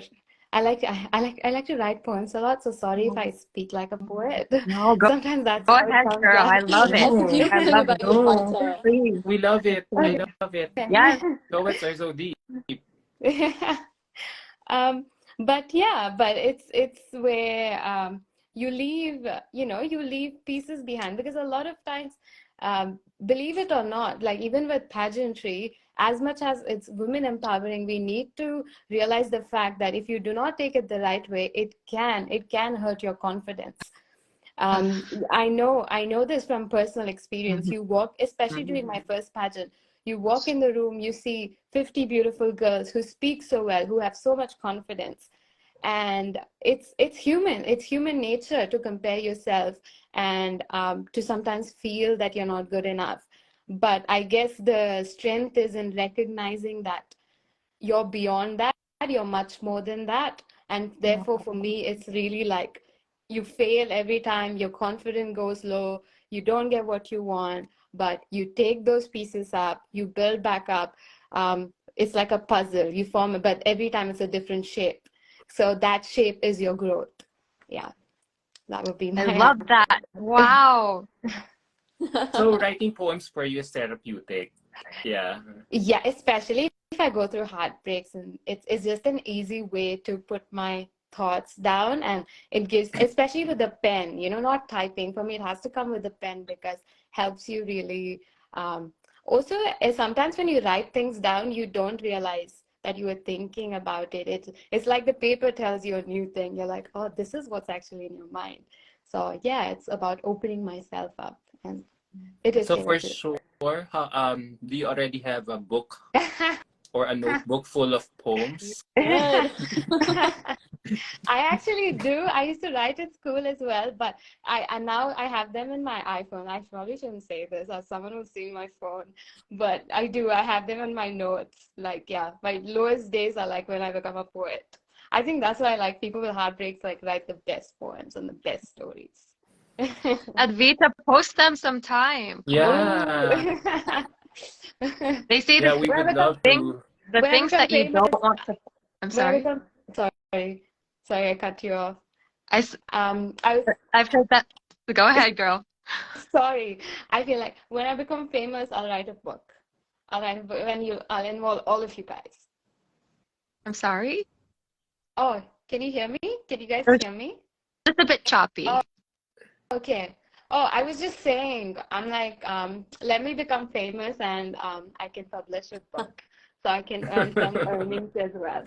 Speaker 2: I like to write poems a lot, so sorry if I speak like a poet.
Speaker 3: No,
Speaker 2: Sometimes that's
Speaker 3: go
Speaker 2: how it
Speaker 3: ahead,
Speaker 2: comes
Speaker 3: girl. I
Speaker 2: out.
Speaker 3: love it.
Speaker 4: That's the
Speaker 1: No,
Speaker 3: I
Speaker 4: beautiful thing
Speaker 3: love
Speaker 4: about
Speaker 3: it.
Speaker 4: you,
Speaker 1: no.
Speaker 4: Adita.
Speaker 3: Please.
Speaker 1: We love it. We
Speaker 2: Okay.
Speaker 1: love it.
Speaker 3: Yes.
Speaker 1: Poets are so deep.
Speaker 2: Um, but yeah, but it's where you leave pieces behind, because a lot of times, believe it or not, like even with pageantry, as much as it's women empowering, we need to realize the fact that if you do not take it the right way, it can hurt your confidence. I know this from personal experience.
Speaker 3: Mhm.
Speaker 2: You walk, especially during my first pageant, you walk in the room, you see 50 beautiful girls who speak so well, who have so much confidence. And it's human nature to compare yourself, and to sometimes feel that you're not good enough. But I guess the strength is in recognizing that you're beyond that, you're much more than that. And therefore, for me, it's really like you fail every time, your confidence goes low, you don't get what you want, but you take those pieces up, you build back up. It's like a puzzle, you form it, but every time it's a different shape. So that shape is your growth. Yeah, that would be
Speaker 3: I
Speaker 2: my
Speaker 3: love that. Wow.
Speaker 1: So writing poems for you is therapeutic. Yeah.
Speaker 2: Yeah, especially if I go through heartbreaks, and it's just an easy way to put my thoughts down, and it gives, especially with the pen, not typing. For me, it has to come with the pen, because helps you really. Also, sometimes when you write things down, you don't realize that you were thinking about it. It's like the paper tells you a new thing. You're like, oh, this is what's actually in your mind. So yeah, it's about opening myself up, and it is
Speaker 1: So for
Speaker 2: therapeutic.
Speaker 1: sure, do you already have a book or a notebook full of poems?
Speaker 4: Good.
Speaker 2: I actually do. I used to write at school as well, but and now I have them in my iPhone. I probably shouldn't say this, or someone will see my phone. But I do. I have them in my notes. Like, yeah, my lowest days are like when I become a poet. I think that's why, like, people with heartbreaks like write the best poems and the best stories.
Speaker 3: Advita, post them sometime. Come on.
Speaker 1: Yeah.
Speaker 2: Ooh.
Speaker 3: They say
Speaker 1: Yeah,
Speaker 3: the
Speaker 1: we
Speaker 2: When I
Speaker 1: would
Speaker 2: become
Speaker 1: love
Speaker 3: things,
Speaker 1: to.
Speaker 3: the
Speaker 2: when I
Speaker 3: things
Speaker 2: become
Speaker 3: that you
Speaker 2: famous,
Speaker 3: don't want to. I'm
Speaker 2: when I
Speaker 3: sorry.
Speaker 2: become sorry, sorry, I cut you off.
Speaker 3: I, s-
Speaker 2: I was
Speaker 3: I've heard that. Go ahead, girl.
Speaker 2: sorry. I feel like when I become famous, I'll write a book. I'll involve all of you guys.
Speaker 3: I'm sorry.
Speaker 2: Oh, can you hear me? Can you guys
Speaker 3: It was
Speaker 2: hear me?
Speaker 3: just a bit
Speaker 2: Oh,
Speaker 3: choppy.
Speaker 2: okay. Oh, I was just saying, I'm like, let me become famous and I can publish a book so I can earn some earnings as well.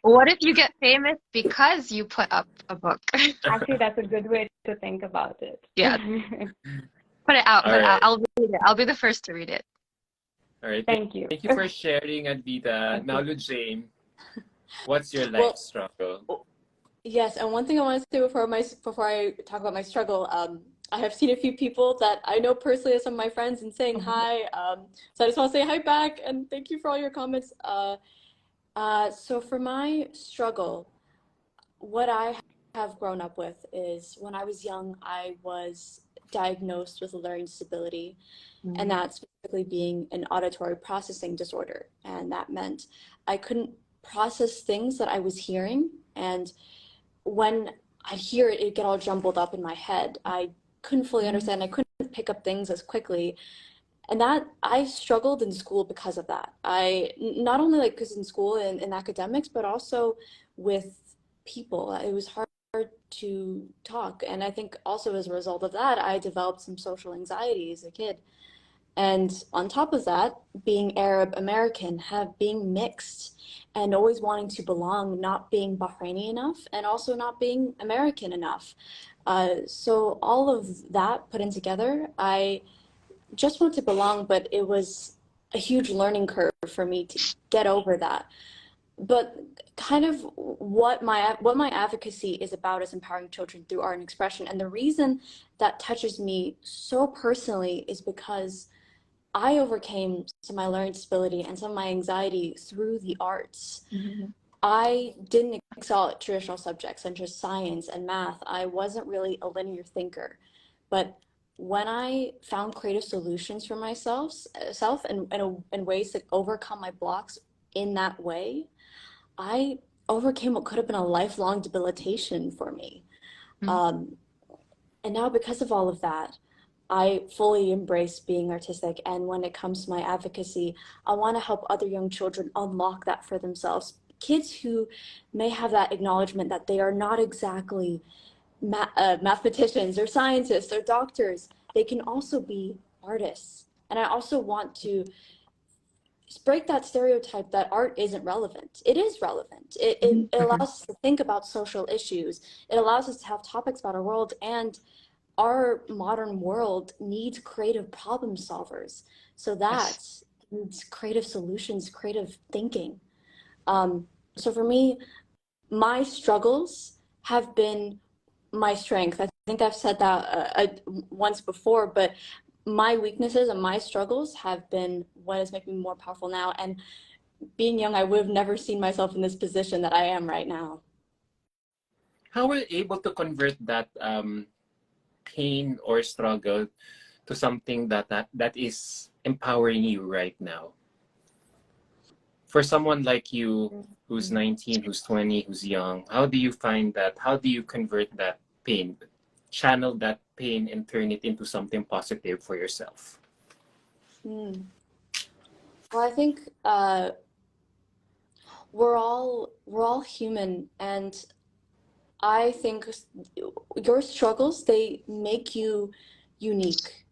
Speaker 3: What if you get famous because you put up a book?
Speaker 2: Actually, that's a good way to think about it.
Speaker 3: Yeah, put it out,
Speaker 1: All
Speaker 3: put it out.
Speaker 1: right.
Speaker 3: I'll read it. I'll be the first to read it.
Speaker 1: All right.
Speaker 2: Thank you.
Speaker 1: Thank you for sharing, Advita. Now,
Speaker 2: Okay.
Speaker 1: Jane, what's your life
Speaker 4: Well,
Speaker 1: struggle?
Speaker 4: yes, and one thing I want to say before I talk about my struggle, I have seen a few people that I know personally as some of my friends and saying hi. So I just want to say hi back and thank you for all your comments. So for my struggle, what I have grown up with is when I was young, I was diagnosed with a learning disability, and
Speaker 3: Mm.
Speaker 4: that specifically being an auditory processing disorder. And that meant I couldn't process things that I was hearing. And when I'd hear it, it'd get all jumbled up in my head. I couldn't fully understand. I couldn't pick up things as quickly. And that I struggled in school because of that. I not only like because in school and in academics, but also with people. It was hard to talk. And I think also as a result of that, I developed some social anxiety as a kid. And on top of that, being Arab American, have being mixed and always wanting to belong, not being Bahraini enough, and also not being American enough. So all of that put in together, I just wanted to belong, but it was a huge learning curve for me to get over that. But kind of what my advocacy is about is empowering children through art and expression. And the reason that touches me so personally is because I overcame some of my learning disability and some of my anxiety through the arts.
Speaker 3: Mhm.
Speaker 4: I didn't excel at traditional subjects such as science and math. I wasn't really a linear thinker. But when I found creative solutions for myself self and ways to overcome my blocks in that way, I overcame what could have been a lifelong debilitation for me.
Speaker 3: Mm.
Speaker 4: Um, and now, because of all of that, I fully embrace being artistic. And when it comes to my advocacy, I want to help other young children unlock that for themselves. Kids who may have that acknowledgement that they are not exactly mathematicians or scientists or doctors, they can also be artists. And I also want to break that stereotype that art isn't relevant. It is relevant. It allows
Speaker 3: Mhm.
Speaker 4: us to think about social issues. It allows us to have topics about our world, and our modern world needs creative problem solvers. So
Speaker 3: Yes.
Speaker 4: that needs creative solutions, creative thinking. So for me, my struggles have been my strength. I think I've said that once before, but my weaknesses and my struggles have been what is making me more powerful now. And being young, I would have never seen myself in this position that I am right now.
Speaker 1: How were you able to convert that pain or struggle to something that is empowering you right now? For someone like you who's 19, who's 20, who's young, how do you find that? How do you convert that pain, channel that pain and turn it into something positive for yourself?
Speaker 4: Mm. Well, I think we're all human, and I think your struggles, they make you unique.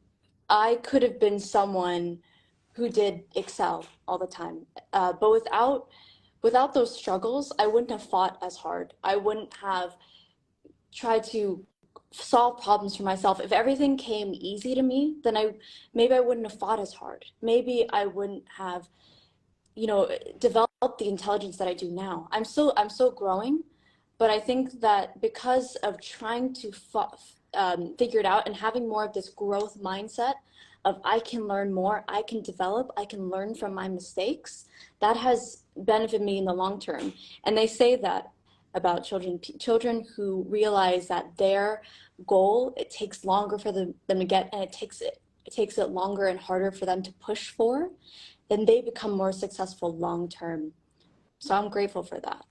Speaker 4: I could have been someone who did excel all the time, but without those struggles, I wouldn't have fought as hard. I wouldn't have tried to solve problems for myself. If everything came easy to me, then I wouldn't have fought as hard. Maybe I wouldn't have, developed the intelligence that I do now. I'm still growing, but I think that because of trying to figure it out and having more of this growth mindset of I can learn more, I can develop, I can learn from my mistakes, that has benefited me in the long term. And they say that about children who realize that their goal, it takes longer for them to get, and it takes it longer and harder for them to push for, then they become more successful long term. So I'm grateful for that.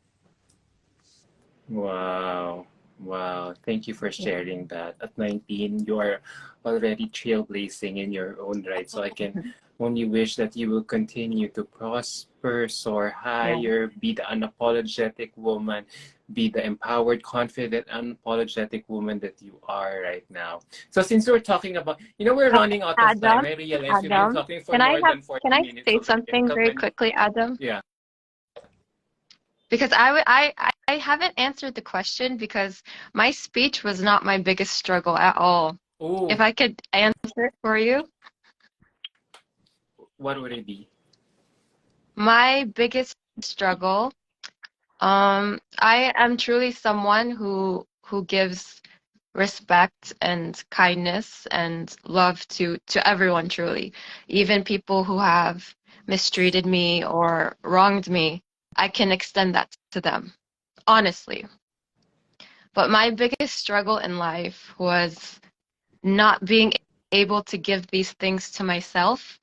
Speaker 1: Wow. Wow, thank you for sharing that. At 19, you are already trailblazing in your own right. So I can only wish that you will continue to prosper, soar
Speaker 3: Yeah.
Speaker 1: higher, be the unapologetic woman, be the empowered, confident, unapologetic woman that you are right now. So since we're talking about, we're running out of time.
Speaker 3: Adam,
Speaker 1: I realize we've been
Speaker 3: Adam,
Speaker 1: talking for
Speaker 3: can I
Speaker 1: more
Speaker 3: have
Speaker 1: than 40
Speaker 3: can I
Speaker 1: minutes
Speaker 3: say
Speaker 1: already.
Speaker 3: something very quickly, Adam?
Speaker 1: Yeah.
Speaker 3: Because I haven't answered the question because my speech was not my biggest struggle at all. If
Speaker 1: Oh,
Speaker 3: I could answer it for you,
Speaker 1: what would it be?
Speaker 3: my biggest struggle, I am truly someone who gives respect and kindness and love to everyone truly, even people who have mistreated me or wronged me. I can extend that to them, honestly. But my biggest struggle in life was not being able to give these things to myself.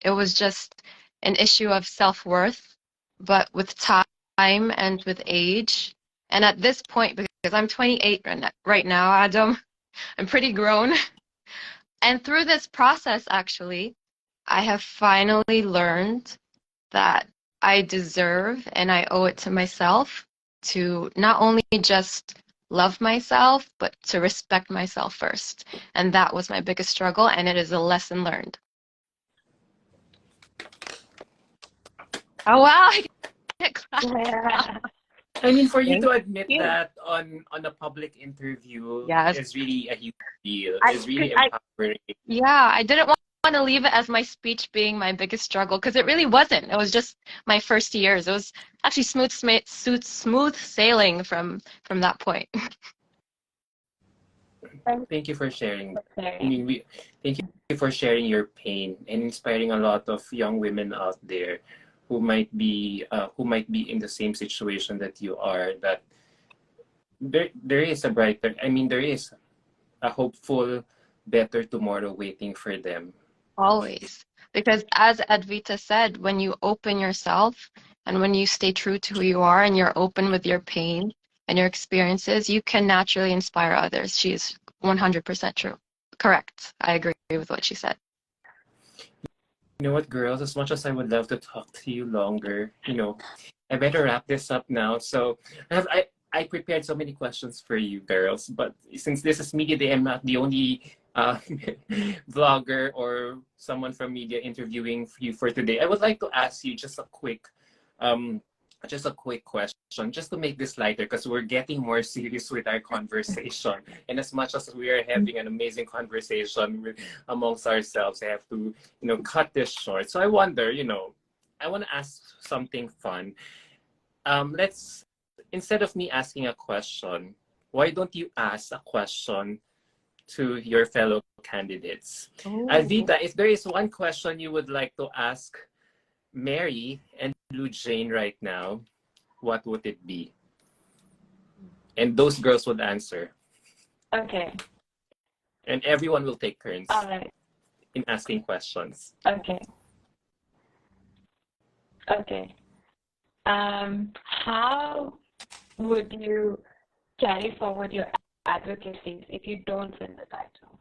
Speaker 3: It was just an issue of self-worth, but with time and with age. And at this point, because I'm 28 right now, Adam, I'm pretty grown. And through this process, actually, I have finally learned that I deserve and I owe it to myself to not only just love myself, but to respect myself first. And that was my biggest struggle, and it is a lesson learned. Oh, wow. I get clapped.
Speaker 1: I mean, for you
Speaker 3: Thank
Speaker 1: to admit
Speaker 3: you.
Speaker 1: that on a public interview
Speaker 3: Yes.
Speaker 1: is really a huge deal.
Speaker 3: I,
Speaker 1: It's
Speaker 3: 'cause
Speaker 1: really empowering.
Speaker 3: yeah, I didn't want to leave it as my speech being my biggest struggle because it really wasn't. It was just my first years. It was actually smooth sailing from that point.
Speaker 1: Thank you for sharing that. I mean, thank you for sharing your pain and inspiring a lot of young women out there who might be in the same situation that you are. That there is a brighter. I mean, there is a hopeful, better tomorrow waiting for them.
Speaker 3: Always. Because as Advita said, when you open yourself and when you stay true to who you are and you're open with your pain and your experiences, you can naturally inspire others. She is 100% true. Correct. I agree with what she said.
Speaker 1: You know what, girls? As much as I would love to talk to you longer, I better wrap this up now. So I prepared so many questions for you, girls. But since this is Media Day, I'm not the only vlogger or someone from media interviewing you for today. I would like to ask you um, just a quick question, just to make this lighter, because we're getting more serious with our conversation. And as much as we are having an amazing conversation amongst ourselves, I have to, cut this short. So I wonder, I want to ask something fun. Let's Instead of me asking a question, why don't you ask a question to your fellow candidates?
Speaker 3: Oh.
Speaker 1: Alvita, if there is one question you would like to ask Mary and Lou Jane right now, what would it be? And those girls would answer.
Speaker 5: Okay.
Speaker 1: And everyone will take turns
Speaker 5: All right.
Speaker 1: in asking questions.
Speaker 5: Okay. Okay. How would you carry forward your advocacy if you don't win the title?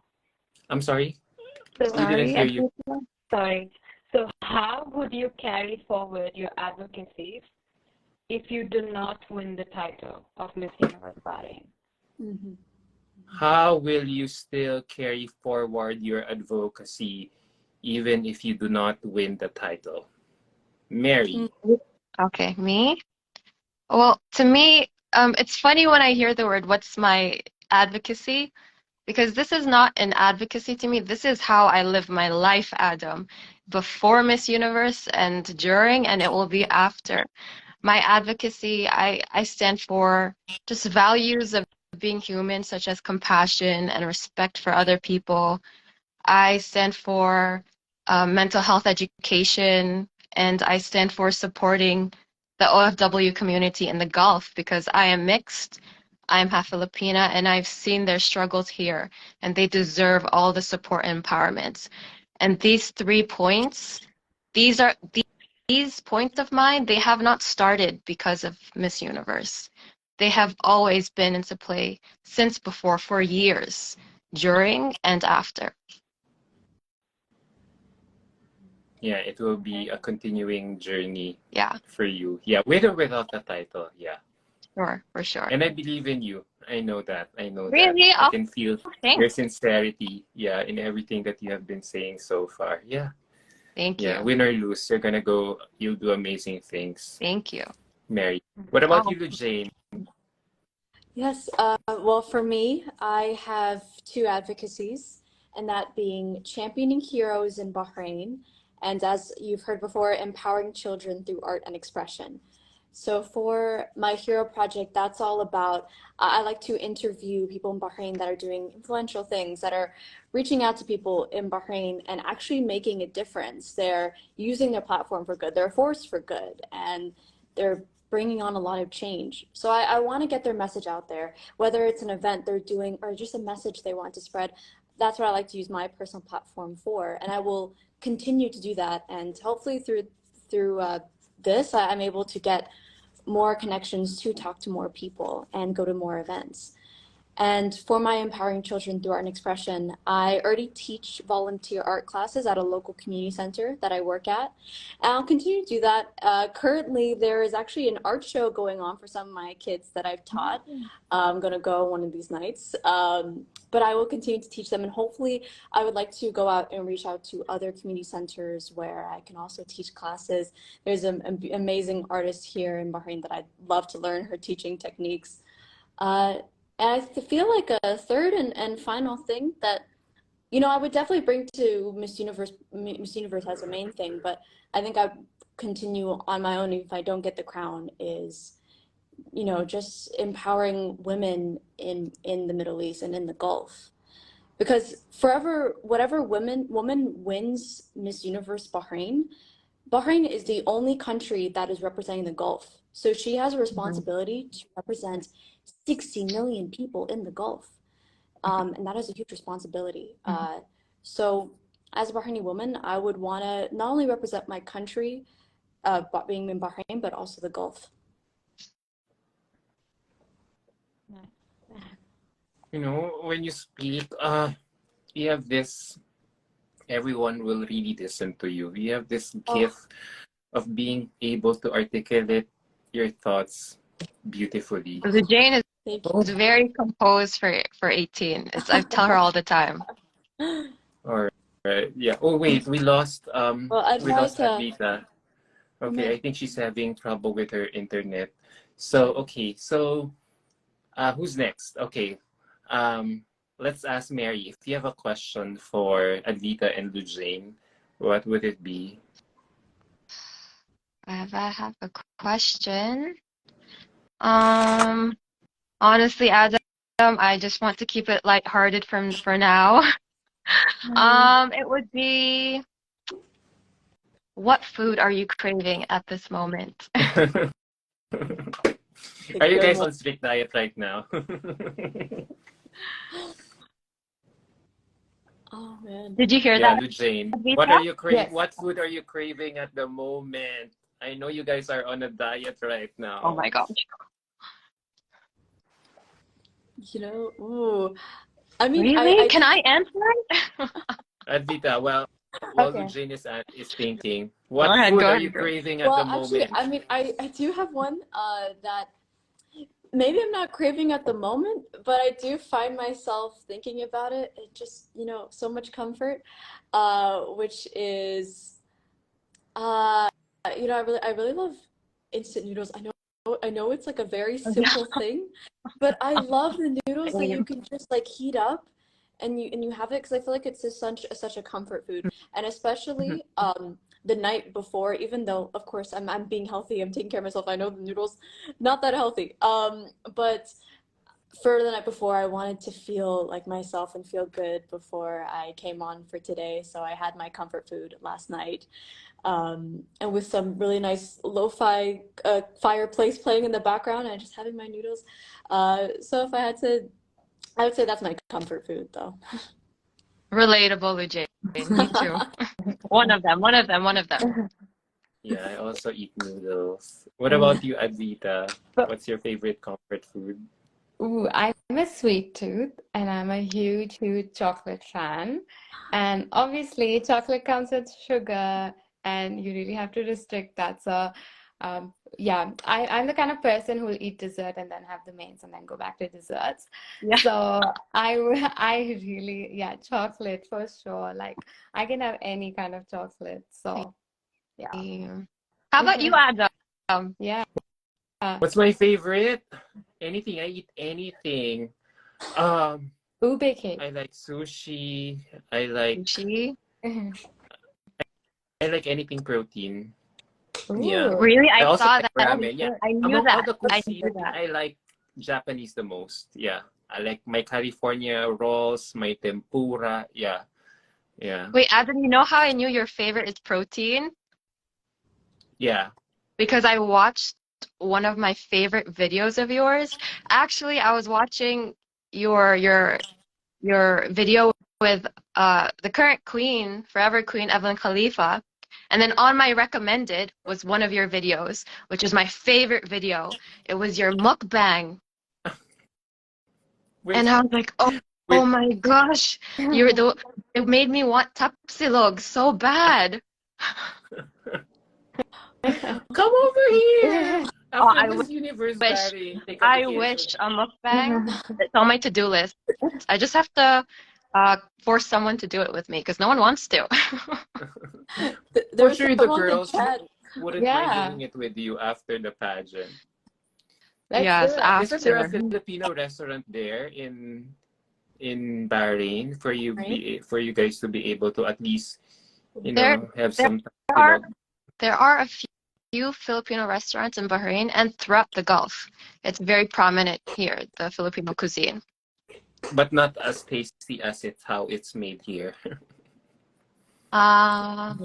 Speaker 1: I'm sorry,
Speaker 5: So,
Speaker 1: we didn't
Speaker 3: Sorry,
Speaker 1: hear you.
Speaker 3: Advita?
Speaker 5: sorry. So, how would you carry forward your advocacy if you do not win the title of Miss Universe Bahrain?
Speaker 4: Mm-hmm.
Speaker 1: How will you still carry forward your advocacy even if you do not win the title? Mary.
Speaker 3: Okay, me? Well, to me, it's funny when I hear the word, what's my advocacy? Because this is not an advocacy to me. This is how I live my life, Adam, before Miss Universe and during, and it will be after. My advocacy, I stand for just values of being human, such as compassion and respect for other people. I stand for mental health education, and I stand for supporting the OFW community in the Gulf because I am mixed, I'm half Filipina, and I've seen their struggles here, and they deserve all the support and empowerment. And these 3 points, these are these points of mine, they have not started because of Miss Universe. they have always been into play since before, for years, during and after.
Speaker 1: Yeah, it will be a continuing journey
Speaker 3: Yeah,
Speaker 1: for you. Yeah, with or without the title. Yeah.
Speaker 3: sure, for sure.
Speaker 1: And I believe in you. I know that. I know that.
Speaker 3: Really?
Speaker 1: I
Speaker 3: Oh,
Speaker 1: can feel your
Speaker 3: thanks.
Speaker 1: sincerity, yeah, in everything that you have been saying so far. Yeah.
Speaker 3: Thank
Speaker 1: Yeah.
Speaker 3: you.
Speaker 1: Win or lose, you'll do amazing things,
Speaker 3: Thank you.
Speaker 1: Mary. What about
Speaker 3: Oh,
Speaker 1: you, Jane?
Speaker 4: Yes, well, for me, I have two advocacies, and that being championing heroes in Bahrain, and as you've heard before, empowering children through art and expression. So for my hero project, that's all about, I like to interview people in Bahrain that are doing influential things, that are reaching out to people in Bahrain and actually making a difference. They're using their platform for good, they're a force for good, and they're bringing on a lot of change. So I want to get their message out there, whether it's an event they're doing or just a message they want to spread. That's what I like to use my personal platform for, and I will continue to do that. And hopefully through this, I'm able to get more connections to talk to more people and go to more events. And for my Empowering Children Through Art and Expression, I already teach volunteer art classes at a local community center that I work at. And I'll continue to do that. Currently, there is actually an art show going on for some of my kids that I've taught. I'm going to go one of these nights. But I will continue to teach them. And hopefully, I would like to go out and reach out to other community centers where I can also teach classes. There's an amazing artist here in Bahrain that I'd love to learn her teaching techniques. And I feel like a third and final thing that, I would definitely bring to Miss Universe as a main thing, but I think I'd continue on my own if I don't get the crown is, just empowering women in the Middle East and in the Gulf. Because whatever woman wins Miss Universe Bahrain is the only country that is representing the Gulf. So she has a
Speaker 3: mhm.
Speaker 4: responsibility to represent 60 million people in the Gulf. And that is a huge responsibility. So as a Bahraini woman, I would want to not only represent my country, being in Bahrain, but also the Gulf.
Speaker 1: When you speak, you have this, everyone will really listen to you. You have this
Speaker 4: Oh,
Speaker 1: gift of being able to articulate your thoughts beautifully.
Speaker 3: The Jane
Speaker 4: thank
Speaker 3: is very composed for 18. I tell her all the time.
Speaker 4: you.
Speaker 1: All right. Yeah. Oh wait,
Speaker 4: Well, I'd
Speaker 1: we
Speaker 4: like
Speaker 1: lost
Speaker 4: to.
Speaker 1: Advita. Okay,
Speaker 4: Mhm.
Speaker 1: I think she's having trouble with her internet. So okay, so who's next? Okay. Um let's ask Mary. If you have a question for Advita and Lujane, what would it be?
Speaker 3: If I have a question, um, honestly, Adam, I just want to keep it lighthearted for now. It would be, what food are you craving at this moment?
Speaker 4: A
Speaker 1: Are you
Speaker 4: good
Speaker 1: guys
Speaker 4: one.
Speaker 1: on strict diet right now?
Speaker 4: Oh man.
Speaker 3: Did you hear
Speaker 1: Yeah,
Speaker 3: that,
Speaker 1: Lujane.
Speaker 3: Vita?
Speaker 2: Yes.
Speaker 1: What food are you craving at the moment? I know you guys are on a diet right
Speaker 3: Oh
Speaker 1: now.
Speaker 3: my gosh.
Speaker 4: Ooh. I mean,
Speaker 3: Really?
Speaker 4: I
Speaker 3: Can
Speaker 4: think
Speaker 3: I answer?
Speaker 1: Advita, while
Speaker 2: Okay.
Speaker 1: Lujane is thinking,
Speaker 3: Go
Speaker 1: what
Speaker 3: ahead,
Speaker 1: food
Speaker 3: go
Speaker 1: are
Speaker 3: ahead,
Speaker 1: you
Speaker 3: girl.
Speaker 1: craving at the
Speaker 4: well, actually,
Speaker 1: moment?
Speaker 4: I mean, I do have one that maybe I'm not craving at the moment, but I do find myself thinking about it. It just, so much comfort, which is, uh, I really love instant noodles. I know it's like a very simple thing, but I love the noodles that you
Speaker 3: Same.
Speaker 4: can just like heat up and you have it because I feel like it's just such a comfort food, and especially the night before. Even though of course I'm being healthy, I'm taking care of myself. I know the noodles not that healthy, but for the night before, I wanted to feel like myself and feel good before I came on for today. So I had my comfort food last night, and with some really nice lo-fi fireplace playing in the background and just having my noodles. So if I had to, I would say that's my comfort food, though.
Speaker 3: Relatable, Jane. Me too. One of them.
Speaker 1: Yeah, I also eat noodles. What
Speaker 2: Mm.
Speaker 1: about you, Adita?
Speaker 2: But
Speaker 1: What's your favorite comfort food?
Speaker 2: ooh, I'm a sweet tooth and I'm a huge, huge chocolate fan. And obviously, chocolate comes with sugar, and you really have to restrict that. So, yeah, I'm the kind of person who will eat dessert and then have the mains and then go back to desserts.
Speaker 3: Yeah.
Speaker 2: So, I really, yeah, chocolate for sure. Like, I can have any kind of chocolate. So, yeah.
Speaker 3: Same. How about you, Adam?
Speaker 2: Yeah.
Speaker 1: What's my favorite? Anything. I eat anything. Um,
Speaker 2: Ube cake.
Speaker 1: I like sushi. I like
Speaker 3: Sushi?
Speaker 1: I like anything protein. Yeah.
Speaker 2: Ooh.
Speaker 3: Really?
Speaker 1: I
Speaker 3: I
Speaker 1: also
Speaker 3: saw
Speaker 1: like
Speaker 3: that.
Speaker 1: ramen. Yeah.
Speaker 3: I knew
Speaker 1: Among all
Speaker 3: that.
Speaker 1: the
Speaker 3: I
Speaker 1: cuisine,
Speaker 3: knew that.
Speaker 1: I like Japanese the most. Yeah. I like my California rolls, my tempura. Yeah. Yeah.
Speaker 3: Wait, Adam, you know how I knew your favorite is protein?
Speaker 1: Yeah.
Speaker 3: Because I watched one of my favorite videos of yours. Actually, I was watching your video with the current queen, forever Queen Evelyn Khalifa. And then on my recommended was one of your videos, which is my favorite video. It was your mukbang. And
Speaker 1: Which
Speaker 3: I was like, oh
Speaker 1: which
Speaker 3: my gosh, it made me want tapsilog so bad.
Speaker 1: come over here.
Speaker 3: Oh,
Speaker 1: After this universe
Speaker 3: wish
Speaker 1: batting, take a
Speaker 3: I
Speaker 1: vacation.
Speaker 3: wish a mukbang. It's on my to-do list. I just have to force someone to do it with me because no one wants to.
Speaker 1: For
Speaker 4: There's
Speaker 1: sure the
Speaker 4: someone in the
Speaker 1: girls
Speaker 4: chat.
Speaker 1: wouldn't mind
Speaker 2: Yeah,
Speaker 1: doing it with you after the pageant.
Speaker 2: let's do
Speaker 3: Yes,
Speaker 2: it.
Speaker 1: Isn't there a
Speaker 3: after.
Speaker 1: Filipino restaurant there in Bahrain
Speaker 4: Right?
Speaker 1: for you guys to be able to at least,
Speaker 3: There,
Speaker 1: have
Speaker 3: there
Speaker 1: some
Speaker 3: are
Speaker 1: silog,
Speaker 3: there are a few Filipino restaurants in Bahrain and throughout the Gulf. It's very prominent here, the Filipino cuisine.
Speaker 1: but not as tasty as how it's made here.
Speaker 3: Uh,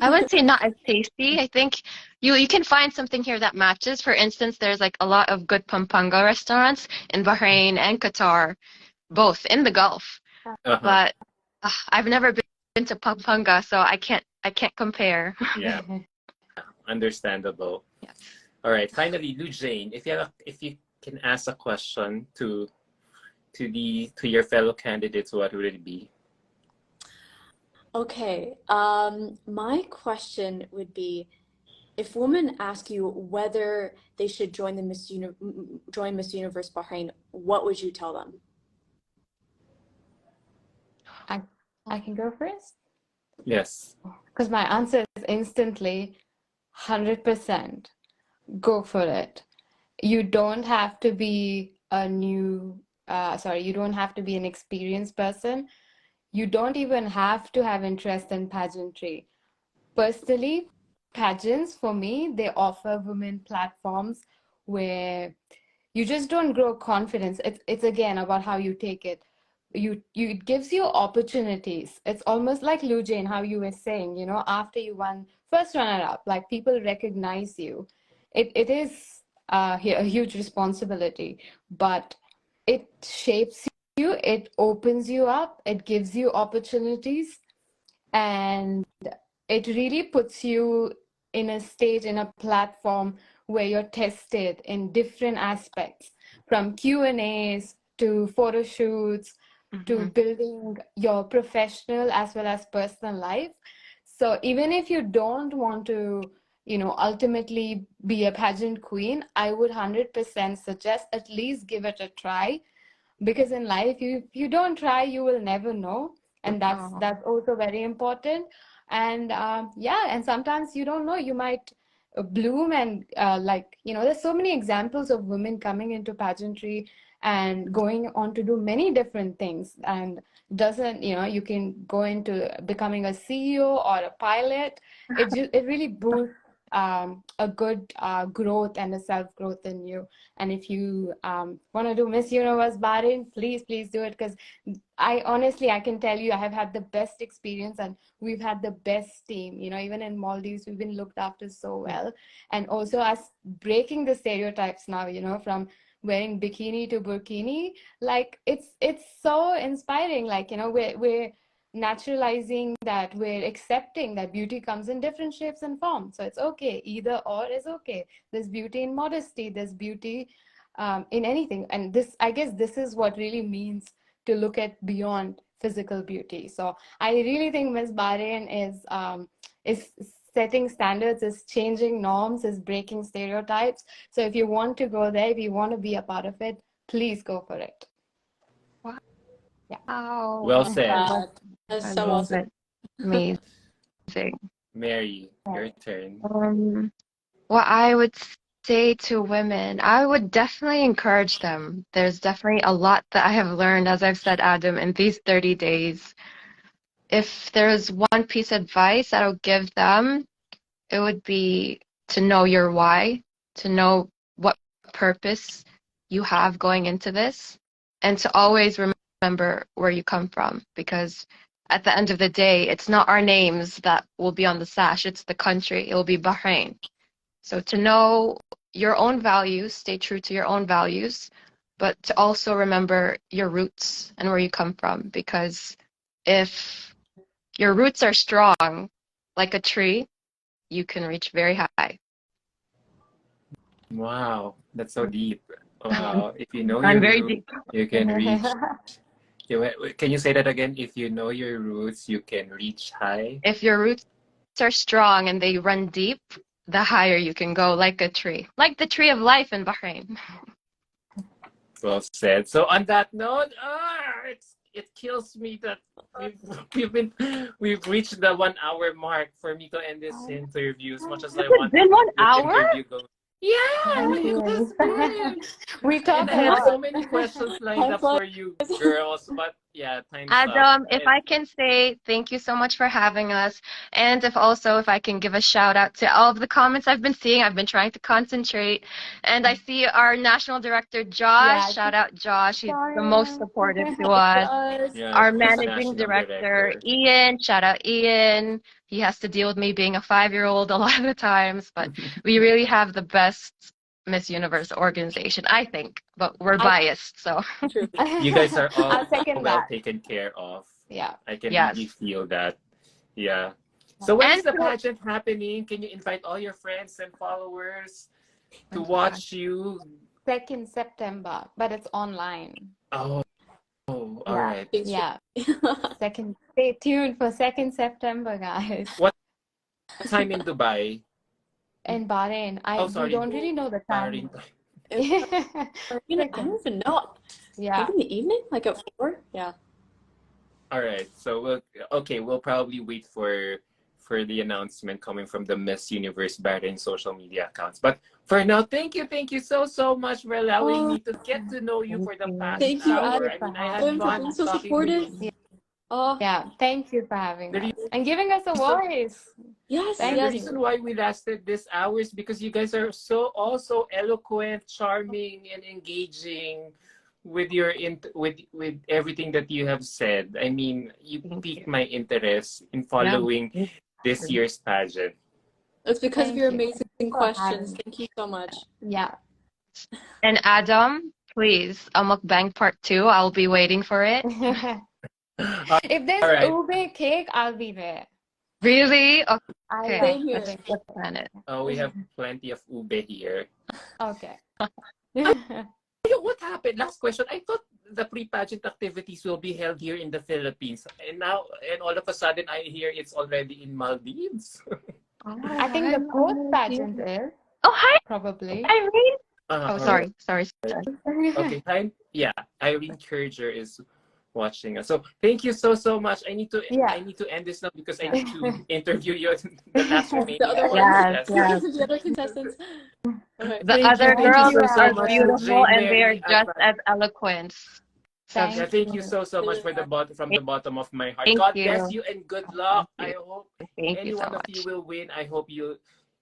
Speaker 3: I would say not as tasty. I think you can find something here that matches. For instance, there's like a lot of good Pampanga restaurants in Bahrain and Qatar, both in the Gulf.
Speaker 1: Uh-huh.
Speaker 3: But I've never been to Pampanga, so I can't compare.
Speaker 1: Yeah, understandable.
Speaker 3: Yes.
Speaker 1: All right, finally, Lou Jane, if you can ask a question to your fellow candidates, what would it be?
Speaker 4: Okay. My question would be, if women ask you whether they should join join Miss Universe Bahrain, what would you tell them?
Speaker 2: I I can go first
Speaker 1: Yes.
Speaker 2: because my answer is instantly 100%. Go for it. You don't have to be you don't have to be an experienced person. You don't even have to have interest in pageantry. Personally, pageants for me, they offer women platforms where you just don't grow confidence. It's again about how you take it. It gives you opportunities. It's almost like Lou Jane, how you were saying, after you won first runner up, like people recognize you. It is a huge responsibility, but it shapes you, it opens you up, it gives you opportunities, and it really puts you in a stage, in a platform where you're tested in different aspects, from Q&As to photo shoots to
Speaker 3: Mhm.
Speaker 2: building your professional as well as personal life. So even if you don't want to, ultimately be a pageant queen, I would 100% suggest at least give it a try, because in life, if you don't try, you will never know, and that's
Speaker 3: Oh,
Speaker 2: that's also very important. And yeah, and sometimes you don't know, you might bloom, and there's so many examples of women coming into pageantry and going on to do many different things, and doesn't you can go into becoming a CEO or a pilot. It really boosts a good growth and a self growth in you. And if you want to do Miss Universe Bahrain, please do it, because I can tell you, I have had the best experience, and we've had the best team. Even in Maldives, we've been looked after so well. And also us breaking the stereotypes now, from wearing bikini to burkini, like it's so inspiring. Like, we're naturalizing that we're accepting that beauty comes in different shapes and forms. So it's okay. Either or is okay. There's beauty in modesty. There's beauty in anything. And this, I guess, this is what really means to look at beyond physical beauty. So I really think Miss Bahrain is setting standards, is changing norms, is breaking stereotypes. So if you want to go there, if you want to be a part of it, please go for it. Yeah.
Speaker 3: Wow.
Speaker 1: Well said.
Speaker 4: That's
Speaker 3: I
Speaker 4: so
Speaker 3: love
Speaker 4: awesome.
Speaker 3: it. Amazing.
Speaker 1: Mary, your turn.
Speaker 3: What I would say to women, I would definitely encourage them. There's definitely a lot that I have learned, as I've said, Adam, in these 30 days. If there's one piece of advice I would give them, it would be to know your why, to know what purpose you have going into this, and to always remember where you come from, because at the end of the day, it's not our names that will be on the sash, it's the country. It will be Bahrain. So to know your own values, stay true to your own values, but to also remember your roots and where you come from, because if your roots are strong, like a tree, you can reach very high.
Speaker 1: Wow, that's so deep. Wow, if you know
Speaker 3: I'm
Speaker 1: your
Speaker 3: very
Speaker 1: roots,
Speaker 3: deep.
Speaker 1: you can reach. Can you say that again? If you know your roots, you can reach high.
Speaker 3: If your roots are strong and they run deep, the higher you can go, like a tree, like the tree of life in Bahrain.
Speaker 1: Well said. So on that note, it kills me that we've we've reached the 1 hour mark for me to end this interview. As much as I
Speaker 3: Has it
Speaker 1: want
Speaker 3: been one
Speaker 1: this
Speaker 3: hour?
Speaker 1: interview go. Yeah,
Speaker 2: Thank
Speaker 1: it
Speaker 2: you.
Speaker 1: has been.
Speaker 2: We
Speaker 1: And
Speaker 2: talk
Speaker 1: I
Speaker 2: a
Speaker 1: have
Speaker 2: lot.
Speaker 1: so many questions lined
Speaker 4: Time
Speaker 1: up
Speaker 4: flies.
Speaker 1: for you girls, but yeah, time's up.
Speaker 3: Adam, if
Speaker 1: And
Speaker 3: I can say thank you so much for having us. And if I can give a shout out to all of the comments I've been seeing, I've been trying to concentrate. And I see our national director, Josh.
Speaker 2: Yeah,
Speaker 3: Shout out, Josh. He's the most
Speaker 2: sorry.
Speaker 3: supportive to us.
Speaker 4: Yes.
Speaker 1: yeah,
Speaker 3: Our
Speaker 1: he's the
Speaker 3: managing
Speaker 1: national
Speaker 3: director,
Speaker 1: director.
Speaker 3: Ian. Shout out, Ian. He has to deal with me being a 5-year-old a lot of the times, but we really have the best Miss Universe organization, I think. But we're
Speaker 2: I
Speaker 3: biased, so
Speaker 4: True.
Speaker 1: You guys are all
Speaker 2: I'll second
Speaker 1: well
Speaker 2: that.
Speaker 1: taken care of.
Speaker 2: Yeah.
Speaker 1: I can really
Speaker 3: yes.
Speaker 1: feel that. Yeah. So when is
Speaker 3: And
Speaker 1: the
Speaker 3: to,
Speaker 1: pageant happening? Can you invite all your friends and followers to
Speaker 3: when's the pageant?
Speaker 1: watch you?
Speaker 2: 2nd September, but it's online.
Speaker 1: Oh, all
Speaker 2: Yeah.
Speaker 1: right.
Speaker 2: Yeah. Second, stay tuned for 2nd September, guys.
Speaker 1: What time in Dubai?
Speaker 2: In Bahrain,
Speaker 1: Oh,
Speaker 2: we
Speaker 1: sorry,
Speaker 2: don't really know the
Speaker 1: Bahrain.
Speaker 2: time.
Speaker 4: I don't even know.
Speaker 2: Yeah.
Speaker 4: Maybe in the evening, like at 4? Yeah.
Speaker 1: All right. So we'll probably wait for the announcement coming from the Miss Universe Bahrain social media accounts. But for now, thank you so much for allowing me to get to know you for the past
Speaker 4: Thank you,
Speaker 2: Thank
Speaker 1: hour.
Speaker 2: you
Speaker 1: I
Speaker 2: for
Speaker 1: mean, I had
Speaker 2: having
Speaker 4: Adam, for
Speaker 1: fun
Speaker 4: being
Speaker 2: us.
Speaker 4: so
Speaker 1: talking to
Speaker 4: supportive.
Speaker 1: you.
Speaker 4: Oh,
Speaker 2: Yeah, thank you for having
Speaker 1: The
Speaker 2: us and giving us a voice.
Speaker 4: yes,
Speaker 2: Thank
Speaker 1: The
Speaker 4: yes.
Speaker 1: reason
Speaker 2: you.
Speaker 1: why we lasted this hour is because you guys are so also eloquent, charming, and engaging with your with everything that you have said. I mean, you
Speaker 3: Thank
Speaker 1: piqued
Speaker 3: you.
Speaker 1: my interest in
Speaker 3: Yeah.
Speaker 1: following this year's pageant.
Speaker 4: It's because of
Speaker 2: Thank
Speaker 4: your
Speaker 2: you.
Speaker 4: amazing
Speaker 2: For
Speaker 4: questions.
Speaker 2: having
Speaker 4: Thank you so much.
Speaker 2: Yeah.
Speaker 3: And Adam, please, a mukbang part 2. I'll be waiting for it.
Speaker 2: If there's
Speaker 1: All right.
Speaker 2: ube cake, I'll be there.
Speaker 3: Really?
Speaker 2: I
Speaker 3: Okay.
Speaker 2: like
Speaker 4: Same here.
Speaker 2: ube.
Speaker 3: Let's plan it.
Speaker 1: We have plenty of ube here.
Speaker 2: Okay.
Speaker 1: What happened? Last question. I thought the pre-pageant activities will be held here in the Philippines, and all of a sudden I hear it's already in Maldives.
Speaker 2: I think the post-pageant is
Speaker 3: Oh, hi,
Speaker 2: probably.
Speaker 3: Irene.
Speaker 1: All
Speaker 3: Oh,
Speaker 1: right.
Speaker 3: sorry.
Speaker 1: Okay. Time. Yeah. Irene Kurger is watching us. So thank you so much. I need to
Speaker 2: Yeah.
Speaker 1: end this now because I need to interview you the last remaining
Speaker 4: The other
Speaker 3: Yes,
Speaker 4: ones,
Speaker 3: yes.
Speaker 4: the other contestants. Okay.
Speaker 3: The
Speaker 1: Thank
Speaker 3: other
Speaker 1: you
Speaker 3: girls
Speaker 2: you,
Speaker 3: are
Speaker 1: much,
Speaker 2: Adam.
Speaker 3: beautiful
Speaker 1: Jane,
Speaker 3: and they are
Speaker 1: Mary,
Speaker 3: just as eloquent. So
Speaker 1: Yeah,
Speaker 2: Thank
Speaker 1: thank you
Speaker 2: you.
Speaker 1: so much for from the bottom of my heart.
Speaker 3: thank
Speaker 1: God
Speaker 3: you.
Speaker 1: bless you and good luck.
Speaker 3: Thank
Speaker 1: I hope
Speaker 3: Thank
Speaker 1: any
Speaker 3: you so
Speaker 1: one of you
Speaker 3: much.
Speaker 1: will win. I hope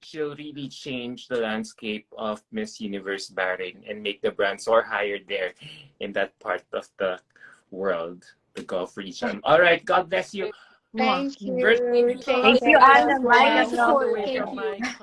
Speaker 1: she'll really change the landscape of Miss Universe Bahrain and make the brand soar higher there in that part of the world, the Gulf region. All right, God bless you.
Speaker 2: Thank you.
Speaker 1: Virtually
Speaker 2: Take
Speaker 3: Thank you,
Speaker 2: care.
Speaker 3: Adam.
Speaker 1: for
Speaker 3: Bye,
Speaker 1: me,
Speaker 4: Bye,
Speaker 1: all
Speaker 3: Adam.
Speaker 1: the
Speaker 4: support.
Speaker 1: way
Speaker 4: Thank
Speaker 1: from
Speaker 4: you.
Speaker 1: my